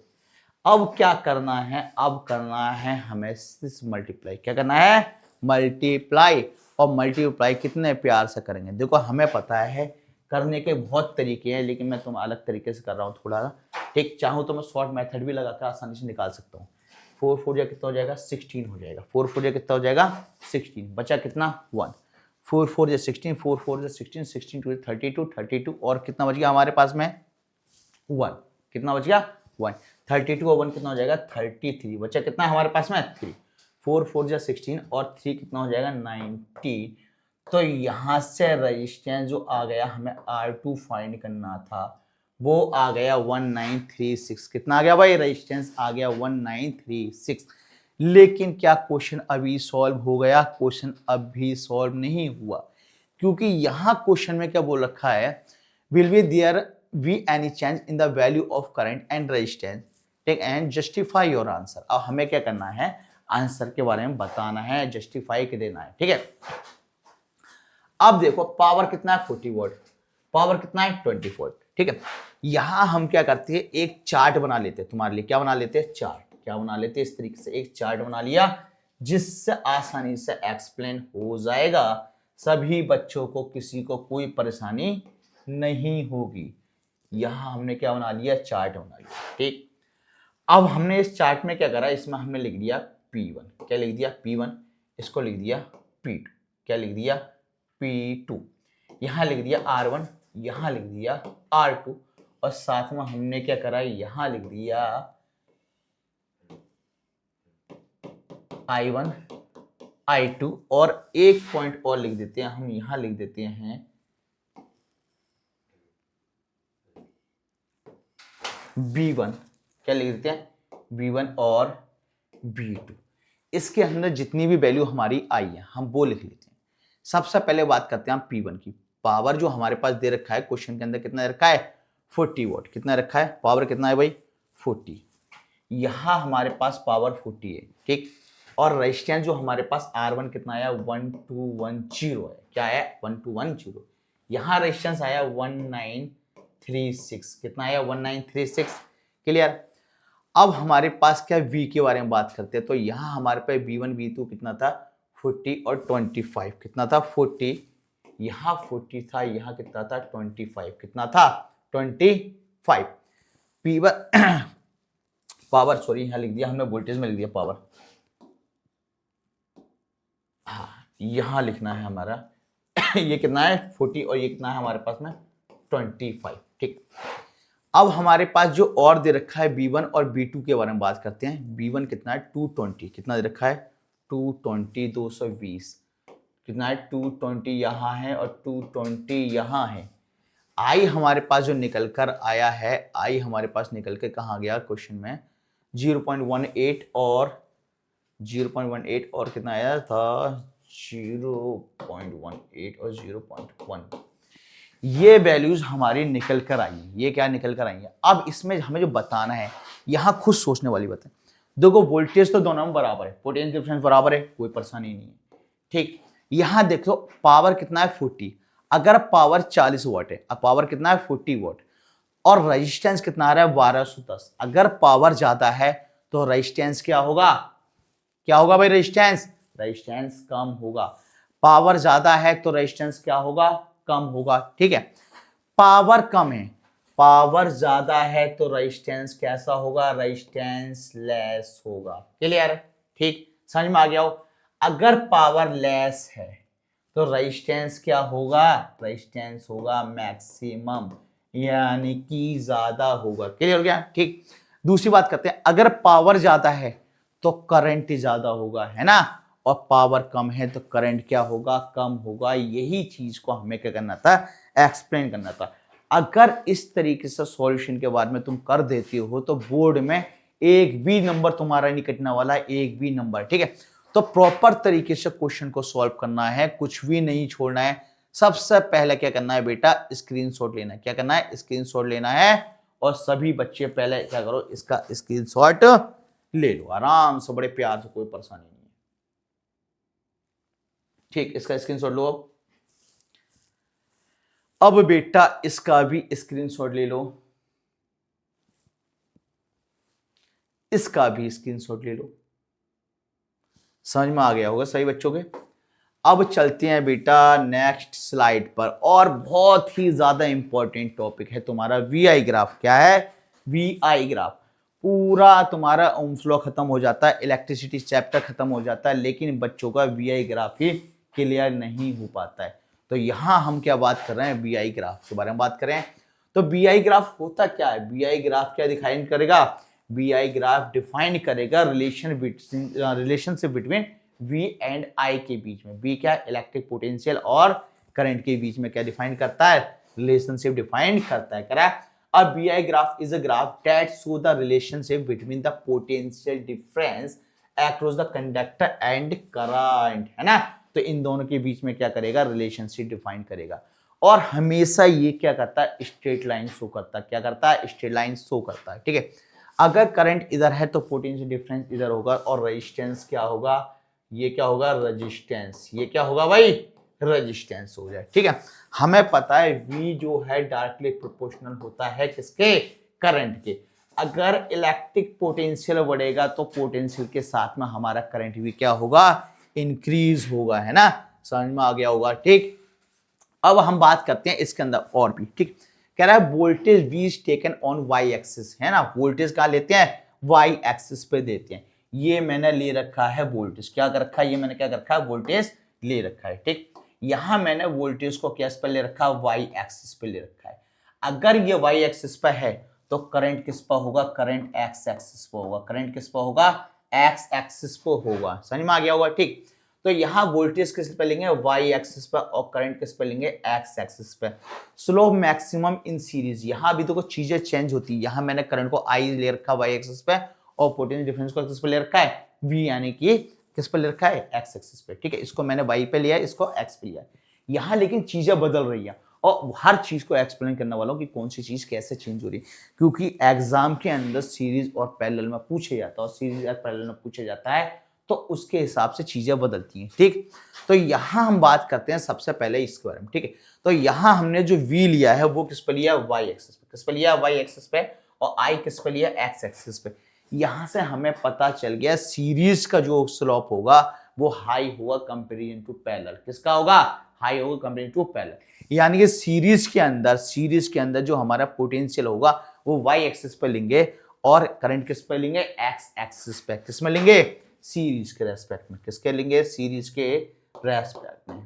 अब क्या करना है, अब करना है हमें मल्टीप्लाई। क्या करना है, मल्टीप्लाई। और मल्टीप्लाई कितने प्यार से करेंगे, देखो हमें पता है करने के बहुत तरीके हैं, लेकिन मैं तुम अलग तरीके से कर रहा हूँ थोड़ा, ठीक। चाहूँ तो मैं शॉर्ट मेथड भी लगाकर आसानी से निकाल सकता हूँ। 4 4 जा कितना हो जाएगा, 16 हो जाएगा। 4 4 जा कितना हो जाएगा, 16। बचा कितना, 1। 4 4 जा 16, 4 4 जा 16, 16 2 32, 32। और कितना बच गया हमारे पास में, 1। कितना बच गया, 1। 32 और 1 कितना हो जाएगा, 33। बचा कितना हमारे पास में, 3। 4 4 जा 16 और 3 कितना हो जाएगा, 19। तो यहां से रेजिस्टेंस जो आ गया, हमें R2 फाइंड करना था, वो आ गया 1936। कितना आ गया भाई, रेजिस्टेंस आ गया 1936। लेकिन क्या क्वेश्चन अभी सॉल्व हो गया, क्वेश्चन अभी सॉल्व नहीं हुआ। क्योंकि यहां क्वेश्चन में क्या बोल रखा है, will be there be any change in the value of current and resistance, take and justify your answer. अब हमें क्या करना है, आंसर के बारे में बताना है, जस्टिफाई के देना है, ठीक है। अब देखो पावर कितना है, 40 वोल्ट। पावर कितना है, 20 वोल्ट, ठीक है। यहां हम क्या करते हैं, एक चार्ट बना लेते हैं तुम्हारे लिए। क्या बना लेते हैं, चार्ट। क्या बना लेते हैं, इस तरीके से एक चार्ट बना लिया, जिससे आसानी से एक्सप्लेन हो जाएगा। सभी बच्चों को, किसी को कोई परेशानी नहीं होगी। यहां हमने क्या बना लिया, चार्ट बना लिया, ठीक। अब हमने इस चार्ट में क्या करा, इसमें हमने लिख दिया P1। क्या लिख दिया, P1। इसको लिख दिया P2। क्या लिख दिया, P2। यहां लिख दिया R1, यहां लिख दिया R2। और साथ में हमने क्या करा, यहां लिख दिया I1 I2। और एक पॉइंट और लिख देते हैं हम, यहां लिख देते हैं B1। क्या लिख देते हैं, B1 और B2। इसके अंदर जितनी भी वैल्यू हमारी आई है, हम वो लिख लेते हैं। सबसे पहले बात करते हैं हम P1 की। पावर जो हमारे पास दे रखा है क्वेश्चन के अंदर, कितना दे रखा है, 40 वोल्ट। कितना रखा है, पावर कितना है भाई, 40। यहां हमारे पास पावर 40 है, ठीक। और रेजिस्टेंस जो हमारे पास R1 कितना आया, 1210 है। क्या है, 1210। यहां रेजिस्टेंस आया 1936। कितना आया, 1936। क्लियर। अब हमारे पास क्या, V के बारे में बात करते हैं। तो यहां हमारे पास V1 V2 कितना था, 40 और 25। कितना था, 40। यहां 40 था, यहां कितना था, 25। कितना था, 25। P1 पावर, सॉरी यहां लिख दिया हमने, वोल्टेज में लिख दिया पावर, हाँ यहां लिखना है हमारा ये कितना है 40 और ये कितना है हमारे पास में 25। ठीक, अब हमारे पास जो और दे रखा है B1 और B2 के बारे में बात करते हैं। B1 कितना है 220, कितना दे रखा है 220, 220, कितना है 220 यहाँ है और 220 यहाँ है। आई हमारे पास जो निकल कर आया है, आई हमारे पास निकल के कहाँ गया क्वेश्चन में 0.18 और 0.18 और कितना आया था 0.18 और 0.1, ये वैल्यूज हमारी निकल कर आई है। ये क्या निकल कर आई है। अब इसमें हमें जो बताना है, यहां खुद सोचने वाली बात है। देखो वोल्टेज तो दोनों में बराबर है, पोटेंशियल डिफरेंस बराबर है, कोई परेशानी नहीं है। ठीक, यहां देखो पावर कितना है 40, अगर पावर 40 वाट है, अब पावर कितना है 40 वाट और रेजिस्टेंस कितना आ रहा है 1210, अगर पावर ज्यादा है तो रेजिस्टेंस क्या होगा, क्या होगा भाई, रेजिस्टेंस, रेजिस्टेंस कम होगा। पावर ज्यादा है तो रेजिस्टेंस क्या होगा, कम होगा। ठीक है, पावर कम है, पावर ज्यादा है तो रेजिस्टेंस कैसा होगा, रेजिस्टेंस लेस होगा। क्लियर, ठीक, समझ में आ गया हो। अगर पावर लेस है तो रेजिस्टेंस क्या होगा, रेजिस्टेंस होगा मैक्सिमम, यानी कि ज्यादा होगा। क्लियर हो गया। ठीक, दूसरी बात करते हैं, अगर पावर ज्यादा है तो करंट ज्यादा होगा, है ना, और पावर कम है तो करंट क्या होगा, कम होगा। यही चीज को हमें क्या करना था, एक्सप्लेन करना था। अगर इस तरीके से सॉल्यूशन के बारे में तुम कर देती हो तो बोर्ड में एक भी नंबर तुम्हारा नहीं कटने वाला, एक भी नंबर। ठीक है, तो प्रॉपर तरीके से क्वेश्चन को सॉल्व करना है, कुछ भी नहीं छोड़ना है। सबसे पहले क्या करना है बेटा, स्क्रीनशॉट लेना है। क्या करना है, स्क्रीनशॉट लेना है। और सभी बच्चे पहले क्या करो, इसका स्क्रीनशॉट ले लो आराम से, बड़े प्यार से, कोई परेशानी नहीं है। ठीक, इसका स्क्रीनशॉट लो। अब बेटा इसका भी स्क्रीनशॉट ले लो, इसका भी स्क्रीनशॉट ले लो। समझ में आ गया होगा सही बच्चों के। अब चलते हैं बेटा नेक्स्ट स्लाइड पर, और बहुत ही ज्यादा इंपॉर्टेंट टॉपिक है तुम्हारा VI ग्राफ। क्या है, VI ग्राफ। पूरा तुम्हारा ओम फ्लो खत्म हो जाता है, इलेक्ट्रिसिटी चैप्टर खत्म हो जाता है, लेकिन बच्चों का VI ग्राफ ही क्लियर नहीं हो पाता है। तो यहां हम क्या बात कर रहे हैं, VI ग्राफ के बारे में बात करें। तो VI ग्राफ होता क्या है, VI ग्राफ क्या डिफाइन करेगा, VI ग्राफ डिफाइन करेगा relationship between V and I के बीच में। V क्या, इलेक्ट्रिक पोटेंशियल और करंट के बीच में क्या डिफाइन करता है, रिलेशनशिप डिफाइन करता है। करा, अब VI graph is a graph that show the relationship between the potential difference across the conductor and current, है ना। तो इन दोनों के बीच में क्या करेगा, रिलेशनशिप डिफाइन करेगा। और हमेशा ये क्या करता है, स्ट्रेट लाइन शो करता है। क्या करता है, स्ट्रेट लाइन शो करता है। ठीक है, अगर करंट इधर है तो पोटेंशियल डिफरेंस इधर होगा, और रेजिस्टेंस क्या होगा, ये क्या होगा, रेजिस्टेंस, ये क्या होगा भाई, रेजिस्टेंस हो जाए। ठीक है, हमें पता है V जो है डायरेक्टली प्रोपोर्शनल होता है किसके, करंट के। अगर इलेक्ट्रिक पोटेंशियल बढ़ेगा तो पोटेंशियल के साथ में हमारा करंट भी क्या होगा, इंक्रीज होगा, है ना। समझ में आ गया होगा। ठीक, अब हम बात करते हैं इसके अंदर और भी। ठीक, कह रहा है voltage V is taken on Y axis, है ना। वोल्टेज कहां लेते हैं, Y एक्सिस पे देते हैं। ये मैंने ले रखा है वोल्टेज, क्या कर रखा है, ये मैंने क्या कर रखा है, वोल्टेज ले रखा है। ठीक, यहां मैंने वोल्टेज को किस पे ले रखा है, Y एक्सिस पे ले रखा है। अगर ये Y एक्सिस पे है तो करंट किस पर होगा, करंट X एक्सिस पे होगा। करंट किस पर होगा, X एक्सिस पे होगा। समझ में आ गया होगा। ठीक, तो यहां वोल्टेज किस पे लेंगे, Y एक्सिस पे, और करंट किस पे लेंगे, X एक्सिस पे। स्लोप मैक्सिमम इन सीरीज, यहां भी तो चीजें चेंज होती है। यहां मैंने करंट को I ले रखा Y एक्सिस पे, और पोटेंशियल डिफरेंस को किस पे ले रखा है, V, यानी कि किस पे ले रखा है, X एक्सिस पे। ठीक है, इसको मैंने Y पे लिया, इसको X पे लिया। यहां लेकिन चीजें बदल रही है, और हर चीज को एक्सप्लेन करने वाला हूं कि कौन सी चीज कैसे चेंज हो रही है, क्योंकि एग्जाम के अंदर सीरीज और पैरेलल में पूछे जाता है, और सीरीज और पैरेलल में पूछे जाता है तो उसके हिसाब से चीजें बदलती हैं। ठीक, तो यहां हम बात करते हैं सबसे पहले इसके बारे में। ठीक है, तो यहां हमने जो V लिया है वो किस पे लिया, Y एक्सिस पे। किस पे लिया, Y एक्सिस पे, और I किस पे लिया, X एक्सिस पे। यहां से हमें पता चल गया सीरीज का जो स्लोप होगा वो हाई होगा कंपेरिजन टू पैरेलल। किसका होगा, हाई होगा कंपेयर टू पैरेलल। यानी कि सीरीज के अंदर जो हमारा पोटेंशियल होगा वो वाई एक्सिस पे लेंगे और करंट किस पे लेंगे, एक्स एक्सिस पे। किस में लेंगे, सीरीज के रेस्पेक्ट में। किसके लेंगे, सीरीज के रेस्पेक्ट में।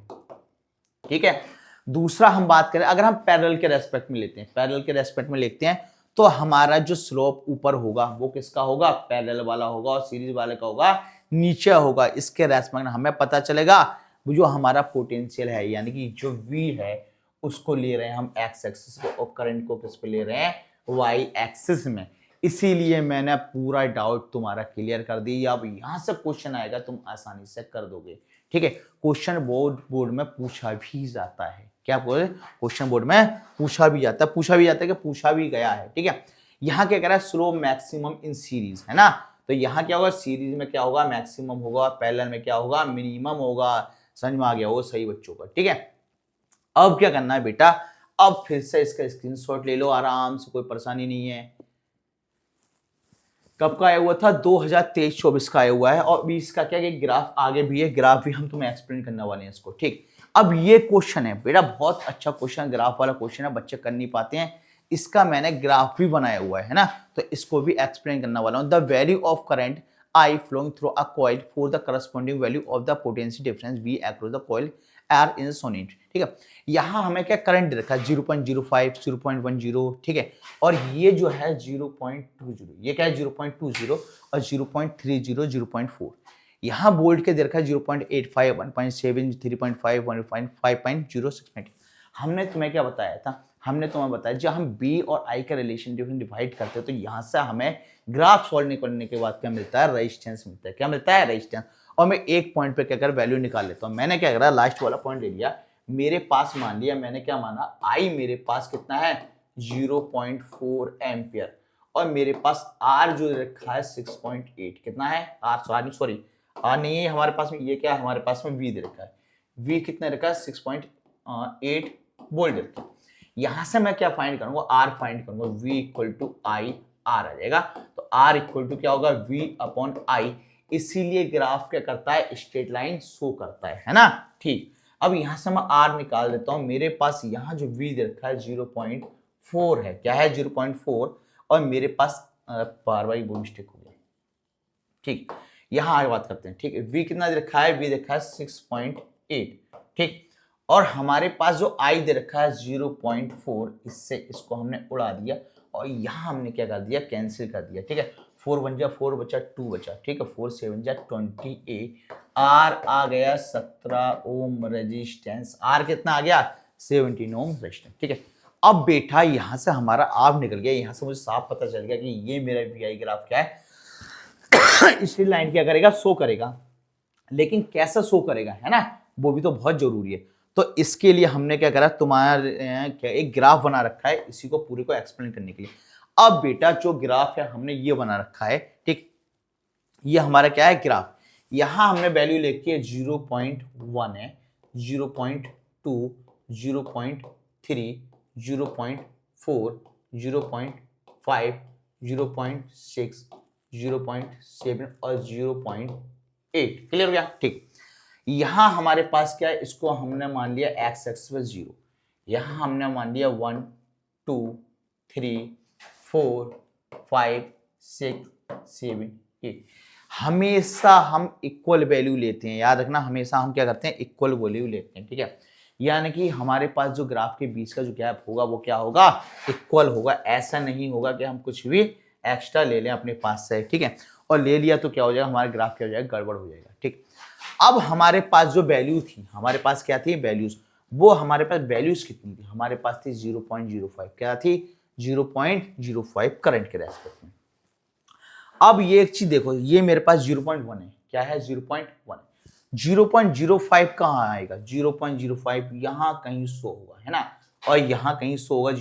ठीक है। दूसरा हम बात करें, अगर हम पैरेलल के रेस्पेक्ट में लेते हैं, पैरेलल के रेस्पेक्ट में लेते हैं तो हमारा जो स्लोप ऊपर होगा वो किसका होगा, पैरेलल वाला होगा, और सीरीज वाले का होगा नीचे होगा। इसके रेस्पेक्ट में हमें पता चलेगा वो जो हमारा पोटेंशियल है, यानी कि जो V है उसको ले रहे हैं हम एक्स एक्सिस पे और करंट को किस पे ले रहे हैं, वाई एक्सिस में। इसीलिए मैंने पूरा डाउट तुम्हारा क्लियर कर दिया। अब यहां से क्वेश्चन आएगा तुम आसानी से कर दोगे। ठीक है। क्वेश्चन बोर्ड में पूछा भी जाता है। क्या बोले, क्वेश्चन बोर्ड में पूछा भी जाता है कि पूछा भी गया है। ठीक है। यहाँ क्या कह रहा है, स्लोप मैक्सिमम इन सीरीज, है ना। तो यहाँ क्या होगा, सीरीज में क्या होगा, मैक्सिमम होगा, पैरेलल में क्या होगा, मिनिमम होगा। समझ में आ गया वो सही बच्चों का। ठीक है। अब क्या करना है बेटा, अब फिर से इसका स्क्रीनशॉट ले लो आराम से, कोई परेशानी नहीं है। कब का आया हुआ था, 2023-24 का आया हुआ है, और 20 का क्या, ग्राफ आगे भी है, ग्राफ भी हम तुम्हें एक्सप्लेन करने वाले हैं इसको। ठीक। अब ये क्वेश्चन है बेटा, बहुत अच्छा क्वेश्चन, ग्राफ वाला क्वेश्चन है, बच्चे कर नहीं पाते हैं। इसका मैंने ग्राफ भी बनाया हुआ है ना, तो इसको भी एक्सप्लेन करने वाला हूं। The value of current I flowing through a coil for the corresponding value of the potential difference V across the coil R in sonnet। ठीक है। यहाँ हमें क्या करंट रखा है 0.05, 0.10। ठीक है। और ये जो है 0.20, ये क्या है 0.20 और 0.30, 0.4। यहाँ वोल्ट के दे रखा है 0.85, 1.7, 3.5, 1.5, 6.8। हमने तुम्हें क्या बताया था, हमने तुम्हें बताया जब हम B और I का रिलेशन डिवाइड करते हैं तो यहाँ से हमें ग्राफ सॉल्व करने के बाद क्या मिलता है, रेजिस्टेंस मिलता है। क्या मिलता है, रेजिस्टेंस। और मैं एक पॉइंट पे क्या कर वैल्यू निकाल लेता हूँ। मैंने क्या करा, लास्ट वाला पॉइंट ले लिया, मेरे पास मान लिया, मैंने क्या माना, I मेरे पास कितना है 0.4 एम्पियर, और मेरे पास R जो रखा है 6.8। कितना है R, सॉरी R नहीं है हमारे पास में, ये क्या है हमारे पास में V दे रखा है। V कितना रखा है 6.8 वोल्ट रखा है। यहां से मैं क्या फाइंड करूंगा, R फाइंड करूंगा। V equal to I, R आ जाएगा। तो R इक्वल टू क्या होगा, V अपॉन I। इसीलिए ग्राफ क्या करता है, स्ट्रेट लाइन शो करता है ना। ठीक। अब यहां से मैं R निकाल देता हूं। मेरे पास यहाँ जो V दे रखा है 0.4 है। क्या है 0.4, और मेरे पास बार बार वो मिस्टेक हो गया। ठीक। यहां आगे बात करते हैं। ठीक है। V कितना दे रखा है, V देखा है 6.8। ठीक। और हमारे पास जो I दे रखा है 0.4, इससे इसको हमने उड़ा दिया और यहाँ हमने क्या कर दिया, कैंसिल कर दिया। ठीक है। 4 1 जा 4 बचा, 2 बचा। ठीक है। 4 7 जा 28। R आ गया 17 ओम रेजिस्टेंस। R कितना आ गया, 17 ओम रेजिस्टेंस। ठीक है। अब बेटा यहाँ से हमारा R निकल गया। यहाँ से मुझे साफ पता चल गया कि ये मेरा VI ग्राफ क्या है, इसी लाइन क्या करेगा, शो करेगा। लेकिन कैसा शो करेगा, है ना, वो भी तो बहुत जरूरी है। तो इसके लिए हमने क्या करा, तुम्हारे क्या एक ग्राफ बना रखा है इसी को पूरे को एक्सप्लेन करने के लिए। अब बेटा जो ग्राफ है हमने ये बना रखा है। ठीक। ये हमारा क्या है, ग्राफ। यहां हमने वैल्यू लिखी है 0.1 है, 0.2, 0.3, 0.4, 0.5, 0.6, 0.7 और 0.8। क्लियर हो गया। ठीक। यहां हमारे पास क्या है, इसको हमने मान लिया एक्स एक्सिस पे 0। यहां हमने मान लिया 1 2 3 4 5 6 7 8। हमेशा हम इक्वल वैल्यू लेते हैं, याद रखना, हमेशा हम क्या करते हैं, इक्वल वैल्यू लेते हैं। ठीक है। यानी कि हमारे पास जो ग्राफ के बीच का जो गैप होगा वो क्या होगा, इक्वल होगा। ऐसा नहीं होगा कि हम कुछ भी एक्स्ट्रा ले लें अपने पास से। ठीक है। और ले लिया तो क्या हो जाएगा, हमारा ग्राफ क्या हो जाएगा, गड़बड़ हो जाएगा। ठीक। अब हमारे पास जो वैल्यू थी, हमारे पास क्या थी, वैल्यूज। वो हमारे पास वैल्यूज कितनी थी, हमारे पास थी 0.05। क्या थी, 0.05 करंट के रेस्पेक्ट में। अब ये एक चीज देखो, ये मेरे पास 0.1 है। क्या है, 0.1। 0.05 कहाँ आएगा, 0.05 यहां कहीं शो होगा, है ना, और यहां कहीं शो होगा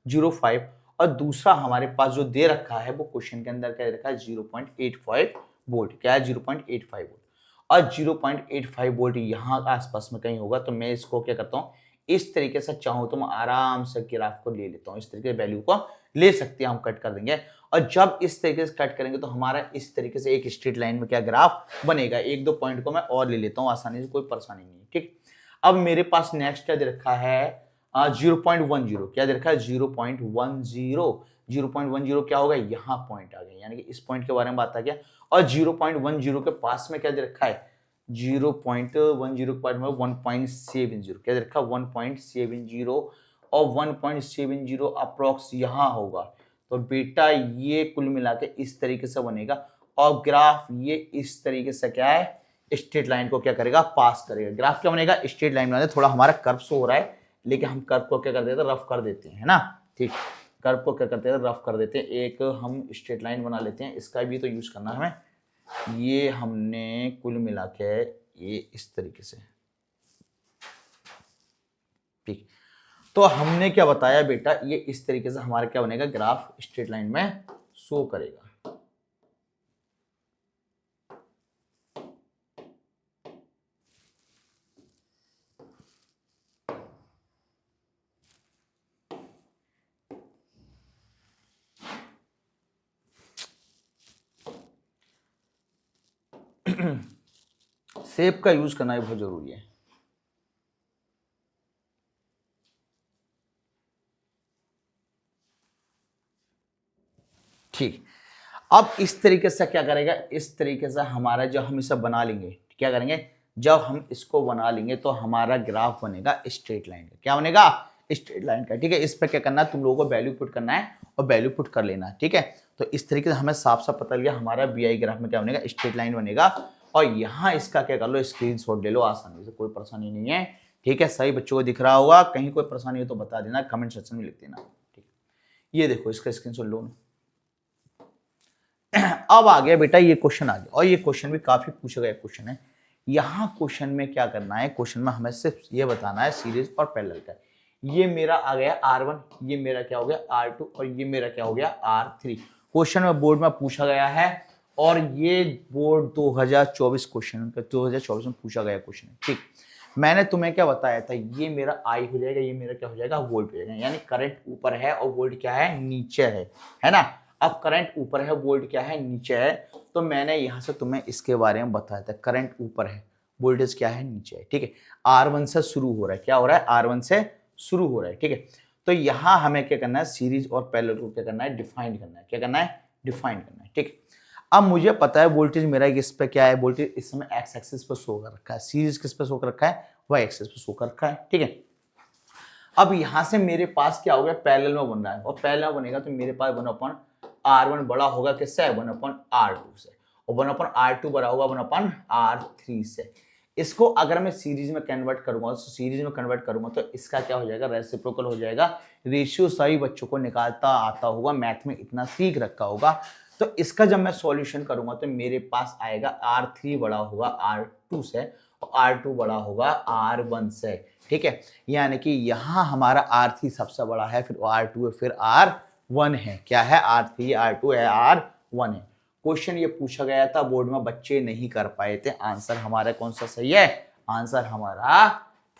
0.05। और दूसरा हमारे पास जो दे रखा है वो क्वेश्चन के अंदर क्या रखा है, 0.85 वोल्ट। क्या है, 0.85 वोल्ट। और 0.85 वोल्ट यहाँ आसपास में कहीं होगा। तो मैं इसको क्या करता हूँ, इस तरीके से चाहूँ तो मैं आराम से ग्राफ को ले लेता हूँ। इस तरीके से वैल्यू को ले सकते हैं, हम कट कर देंगे। और जब इस तरीके से कट करेंगे तो हमारा इस तरीके से एक स्ट्रेट लाइन में क्या ग्राफ बनेगा। एक दो पॉइंट को मैं और ले लेता हूँ आसानी से, कोई परेशानी नहीं है। ठीक। अब मेरे पास नेक्स्ट क्या दे रखा है 0.10, क्या दे रखा है 0.10, 0.10 क्या होगा, यहाँ पॉइंट आ गया, यानी कि इस पॉइंट के बारे में बात आ गया। और 0.10 के पास में क्या दे रखा है 0.10 के पास में 1.70, क्या दे रखा है 1.70, और 1.70 अप्रोक्स यहाँ होगा। तो बेटा ये कुल मिला के इस तरीके से बनेगा, और ग्राफ ये इस तरीके से क्या है स्ट्रेट लाइन को क्या करेगा पास करेगा। ग्राफ क्या बनेगा स्ट्रेट लाइन बनेगा। थोड़ा हमारा कर्व शो हो रहा है, लेकिन हम कर्व को क्या कर देते हैं रफ कर देते हैं, है ना। ठीक, कर्व को क्या करते हैं रफ कर देते हैं। एक हम स्ट्रेट लाइन बना लेते हैं, इसका भी तो यूज करना है हमें। ये हमने कुल मिला के ये इस तरीके से, ठीक। तो हमने क्या बताया बेटा, ये इस तरीके से हमारा क्या बनेगा ग्राफ स्ट्रेट लाइन में शो करेगा। शेप का यूज करना बहुत जरूरी है। ठीक, अब इस तरीके से क्या करेगा, इस तरीके से हमारा जब हम इसे बना लेंगे, क्या करेंगे जब हम इसको बना लेंगे तो हमारा ग्राफ बनेगा स्ट्रेट लाइन का। क्या बनेगा स्ट्रेट लाइन का। ठीक है, इस पे क्या करना है तुम लोगों को वैल्यू पुट करना है और वैल्यू पुट कर लेना है। ठीक है, तो इस तरीके से हमें साफ साफ पता लगा हमारा बीआई ग्राफ में क्या बनेगा स्ट्रेट लाइन बनेगा। और यहाँ इसका क्या कर लो स्क्रीनशॉट ले लो आसानी से, कोई परेशानी नहीं है। ठीक है, सही बच्चों को दिख रहा होगा, कहीं कोई परेशानी हो तो बता देना, कमेंट सेक्शन में लिख देना। ठीक, ये देखो इसका स्क्रीनशॉट लो। अब आ गया बेटा ये क्वेश्चन आ गया, और ये क्वेश्चन भी काफी पूछा गया क्वेश्चन है। यहाँ क्वेश्चन में क्या करना है, क्वेश्चन में हमें सिर्फ ये बताना है सीरीज और पैरेलल का। ये मेरा आ गया R1, ये मेरा क्या हो गया R2, और ये मेरा क्या हो गया R3। क्वेश्चन में बोर्ड में पूछा गया है, और ये बोर्ड 2024 क्वेश्चन 2024 में पूछा गया क्वेश्चन है। ठीक, मैंने तुम्हें क्या बताया था, ये मेरा आई हो जाएगा, ये मेरा क्या हो जाएगा वोल्ट हो जाएगा, यानी करंट ऊपर है और वोल्ट क्या है नीचे है ना। अब करंट ऊपर है वोल्ट क्या है नीचे है, तो मैंने यहां से तुम्हें इसके बारे में बताया था करंट ऊपर है वोल्टेज क्या है नीचे है। ठीक है, R1 से शुरू हो रहा है, क्या हो रहा है R1 से शुरू हो रहा है। ठीक है, तो यहां हमें क्या करना है सीरीज और पैरेलल को क्या करना है डिफाइन करना है, क्या करना है डिफाइन करना है। ठीक, अब मुझे पता है वोल्टेज मेरा इस पे क्या है, वोल्टेज इस समय एक्स एक्सिस पर शो कर रखा है, सीरीज किस पे शो कर रखा है वाई एक्सिस पे शो कर रखा है। ठीक है, अब यहां से मेरे पास क्या हो गया पैरेलल में बन रहा है, और पैरेलल में बनेगा तो मेरे पास 1/R1 बड़ा होगा किससे 1/R2 से, और 1/R2 बड़ा होगा 1/R3 से। इसको अगर मैं सीरीज में कन्वर्ट करूंगा, तो सीरीज में कन्वर्ट करूंगा तो इसका क्या हो जाएगा रेसिप्रोकल हो जाएगा। रेशियो सभी बच्चों को निकालता आता होगा, मैथ में इतना सीख रखा होगा। तो इसका जब मैं सॉल्यूशन करूंगा तो मेरे पास आएगा R3 बड़ा होगा R2 से, और R2 बड़ा होगा R1 से। ठीक है, यानी कि यहाँ हमारा R3 सबसे बड़ा है, फिर R2 है, फिर R1 है। क्या है R3 R2 है R1 है। क्वेश्चन ये पूछा गया था बोर्ड में, बच्चे नहीं कर पाए थे। आंसर हमारा कौन सा सही है, आंसर हमारा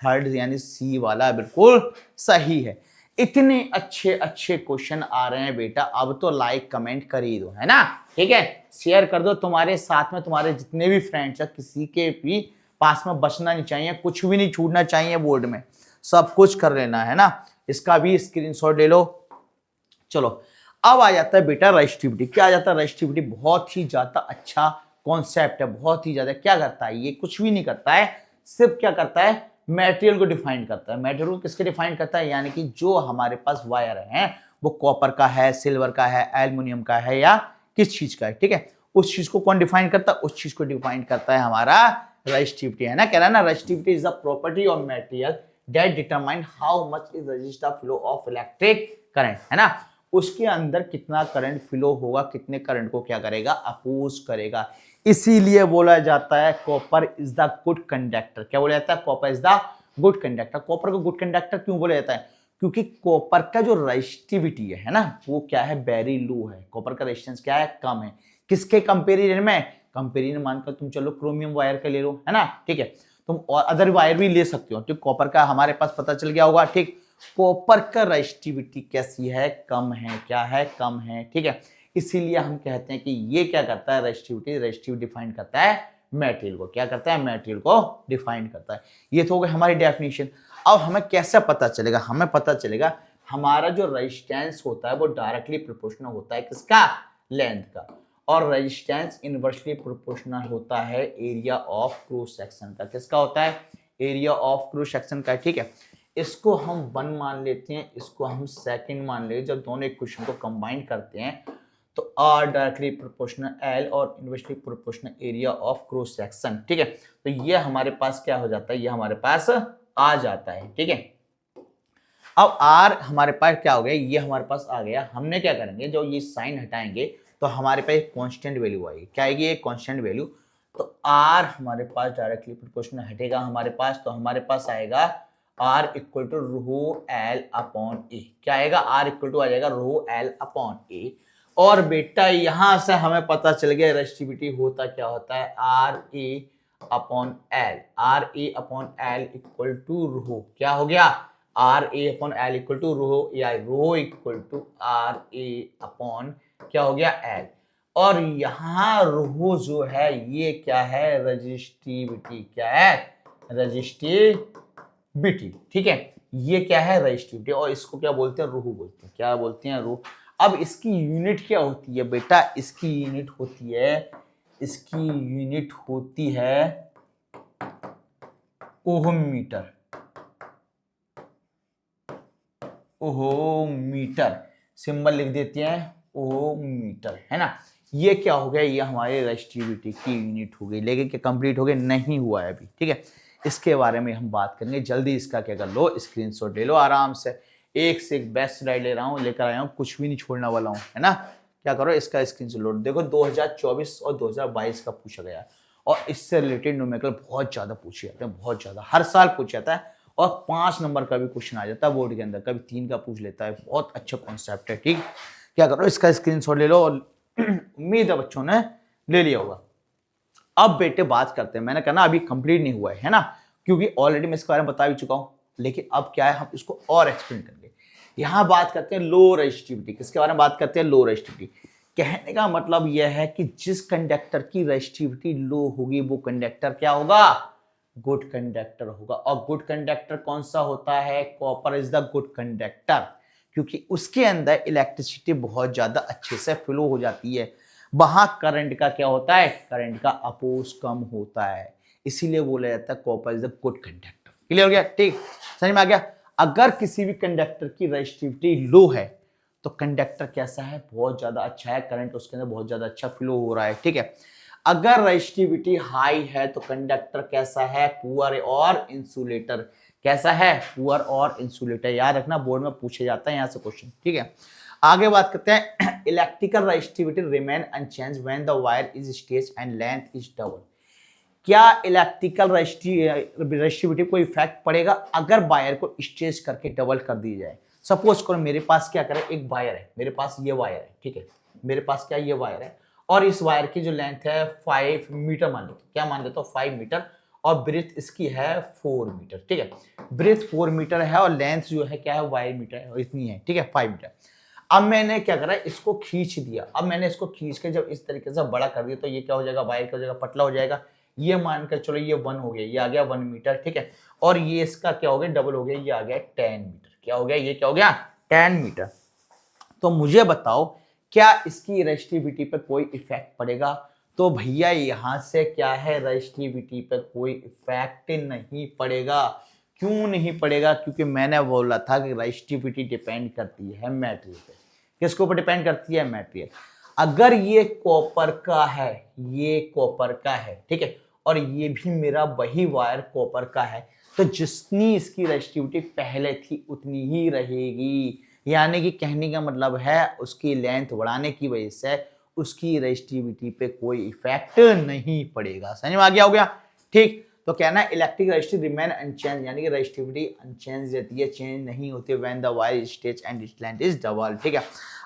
थर्ड यानी सी वाला बिल्कुल सही है। इतने अच्छे अच्छे क्वेश्चन आ रहे हैं बेटा, अब तो लाइक कमेंट कर ही दो, है ना। ठीक है, शेयर कर दो, तुम्हारे साथ में तुम्हारे जितने भी फ्रेंड्स हैं किसी के भी पास में बचना नहीं चाहिए, कुछ भी नहीं छूटना चाहिए बोर्ड में, सब कुछ कर लेना है ना। इसका भी स्क्रीनशॉट ले लो। चलो अब आ जाता है बेटा रेसिस्टिविटी। क्या आ जाता है रेसिस्टिविटी, बहुत ही ज्यादा अच्छा कॉन्सेप्ट है, बहुत ही ज्यादा। क्या करता है ये, कुछ भी नहीं करता है, सिर्फ क्या करता है मटेरियल को डिफाइन करता है। मटेरियल को किसके डिफाइन करता है, यानी कि जो हमारे पास वायर है वो कॉपर का है, सिल्वर का है, एल्युमिनियम का है, या किस चीज का है। ठीक है, उस चीज को कौन डिफाइन करता है, उस चीज को डिफाइन करता है हमारा रेसिस्टिविटी, है ना। कह रहा है ना resistivity is the property of material that determine how much is resist the flow of electric current, है ना। उसके अंदर कितना करंट फ्लो होगा, कितने करंट को क्या करेगा अपोज करेगा। इसीलिए बोला जाता है copper is the good conductor. क्या बोला जाता है, copper is the good conductor. Copper को गुड कंडक्टर क्यों बोला जाता है, क्योंकि कॉपर का जो रेसिस्टिविटी है ना वो क्या है वेरी लो है। कॉपर का रेजिस्टेंस क्या है कम है, किसके कंपेरिजन में, कंपेरिजन मानकर तुम चलो क्रोमियम वायर का ले लो, है ना। ठीक है, तुम और अदर वायर भी ले सकते हो। तो कॉपर का हमारे पास पता चल गया होगा। ठीक, कॉपर का रेसिस्टिविटी कैसी है, कम है, क्या है कम है। ठीक है, इसीलिए हम कहते हैं कि ये क्या करता है रेसिस्टिविटी डिफाइन करता है मटेरियल को, क्या करता है, मटेरियल को डिफाइन करता है। ये तो हो गई हमारी डेफिनेशन। अब हमें कैसे पता चलेगा, हमें पता चलेगा हमारा जो रेजिस्टेंस होता है वो डायरेक्टली प्रोपोर्शनल होता है किसका, लेंथ का, और रेजिस्टेंस इनवर्सली प्रोपोर्शनल होता है एरिया ऑफ क्रॉस सेक्शन का। किसका होता है, एरिया ऑफ क्रॉस सेक्शन का, ठीक है। इसको हम 1 मान लेते हैं, इसको हम सेकंड मान लेते हैं। जब दोनों इक्वेशन को कंबाइन करते हैं तो R डायरेक्टली प्रोपोर्शनल L और inversely proportional area of cross section, ठीक है। तो ये हमारे पास क्या हो जाता है, ये हमारे पास आ जाता है, ठीक है। अब R हमारे पास क्या हो गया, ये हमारे पास आ गया। हमने क्या करेंगे, जो ये साइन हटाएंगे तो हमारे पास एक कांस्टेंट वैल्यू आएगी। क्या आएगी, एक कांस्टेंट वैल्यू। तो R हमारे पास डायरेक्टली प्रोपोर्शनल हटेगा हमारे पास, तो हमारे पास आएगा R equal to rho L upon A. क्या आएगा, R इक्वल टू आ जाएगा रो L अपॉन ए। और बेटा यहां से हमें पता चल गया रेजिस्टिविटी होता क्या होता है, R A upon L. R A upon L equal to rho, क्या हो गया, R A upon L equal to rho, या rho equal to R A upon क्या हो गया, एल। और यहाँ रो जो है ये क्या है, रेजिस्टिविटी। क्या है, रेजिस्टिविटी, ठीक है। ये क्या है, रेजिस्टिविटी, और इसको क्या बोलते हैं, रो बोलते हैं। क्या बोलते हैं, रो। अब इसकी यूनिट क्या होती है बेटा, इसकी यूनिट होती है, इसकी यूनिट होती है ohm metre. Ohm metre symbol लिख देते हैं, ओहम मीटर, है ना। ये क्या हो गया, ये हमारे रेजिस्टिविटी की यूनिट हो गई। लेकिन क्या कंप्लीट हो गया, नहीं हुआ है अभी, ठीक है। इसके बारे में हम बात करेंगे जल्दी। इसका क्या कर लो, स्क्रीनशॉट ले लो आराम से। एक से एक बेस्ट राइड ले रहा हूँ, लेकर आया हूँ, कुछ भी नहीं छोड़ने वाला हूँ, है ना। क्या करो, इसका स्क्रीनशॉट देखो। 2024 और 2022 का पूछा गया, और इससे रिलेटेड न्यूमेरिकल बहुत ज्यादा पूछे जाते हैं, बहुत ज्यादा, हर साल पूछा जाता है। और 5 नंबर का भी क्वेश्चन आ जाता है बोर्ड के अंदर, कभी 3 का पूछ लेता है। बहुत अच्छा कॉन्सेप्ट है, ठीक। क्या करो, इसका स्क्रीनशॉट ले लो, और उम्मीद है बच्चों ने ले लिया होगा। अब बेटे बात करते हैं, मैंने कहा ना अभी कंप्लीट नहीं हुआ है ना, क्योंकि ऑलरेडी मैं इसके बारे में बता भी चुका हूं। लेकिन अब क्या है, हम इसको और एक्सप्लेन करेंगे। यहां बात करते हैं लो रेजिस्टिविटी। किसके बारे में बात करते हैं, लो रेजिस्टिविटी। कहने का मतलब यह है कि जिस कंडक्टर की रेजिस्टिविटी लो होगी वो कंडक्टर क्या होगा, गुड कंडक्टर होगा। और गुड कंडक्टर कौन सा होता है, copper is the good conductor, क्योंकि उसके अंदर इलेक्ट्रिसिटी बहुत ज्यादा अच्छे से फ्लो हो जाती है। वहां करंट का क्या होता है, करंट का अपोज कम होता है, इसीलिए बोला जाता है copper is the good conductor. Clear हो गया, ठीक, समझ में आ गया। अगर किसी भी कंडक्टर की रेजिस्टिविटी लो है तो कंडक्टर कैसा है, बहुत ज्यादा अच्छा है, करंट उसके अंदर बहुत ज्यादा अच्छा फ्लो हो रहा है, ठीक है। अगर रेजिस्टिविटी हाई है तो कंडक्टर कैसा है, पुअर और इंसुलेटर। कैसा है, पुअर और इंसुलेटर। याद रखना, बोर्ड में पूछे जाता है यहाँ से क्वेश्चन, ठीक है। आगे बात करते हैं, electrical resistivity remain unchanged when the wire is stretched and length is double. क्या इलेक्ट्रिकल रेजिस्टिविटी को इफेक्ट पड़ेगा अगर वायर को स्ट्रेच करके डबल कर दी जाए। सपोज करो मेरे पास क्या करे, एक वायर है, मेरे पास ये वायर है, ठीक है। मेरे पास क्या, ये वायर है, और इस वायर की जो लेंथ है 5 मीटर मान लेते, क्या मान लेते हो, 5 मीटर, और ब्रेथ इसकी है 4 मीटर, ठीक है। ब्रेथ 4 मीटर है और लेंथ जो है क्या है, 5 मीटर है, इतनी है, ठीक है, 5 मीटर। अब मैंने क्या करा, इसको खींच दिया। अब मैंने इसको खींच के जब इस तरीके से बड़ा कर दिया तो ये क्या हो जाएगा, वायर का जगह पतला हो जाएगा। ये मानकर चलो ये 1 हो गया, ये आ गया 1 मीटर, ठीक है। और ये इसका क्या हो गया, डबल हो गया, ये आ गया 10 मीटर। क्या हो गया, ये क्या हो गया, 10 मीटर। तो मुझे बताओ क्या इसकी रेजिस्टिविटी पे कोई इफेक्ट पड़ेगा। तो भैया यहां से क्या है, रेजिस्टिविटी पे कोई इफेक्ट नहीं पड़ेगा। क्यों नहीं पड़ेगा, क्योंकि मैंने बोला था कि रेजिस्टिविटी डिपेंड करती है मटेरियल पे। किसके ऊपर डिपेंड करती है, मटेरियल। अगर ये कॉपर का है, ये कॉपर का है, ठीक है, और ये भी मेरा वही वायर कॉपर का है, तो जितनी इसकी रेजिस्टिविटी पहले थी उतनी ही रहेगी। यानी कि कहने का मतलब है उसकी लेंथ बढ़ाने की वजह से उसकी रेजिस्टिविटी पे कोई इफेक्ट नहीं पड़ेगा। समझ में आ गया, हो गया, ठीक। तो कहना है इलेक्ट्रिक रेजिस्टिविटी रिमेन अनचेंज, यानी कि रेजिस्टिविटी अनचेंज रहती है, चेंज नहीं होती है when the wire is stretched and its length is double, ठीक है।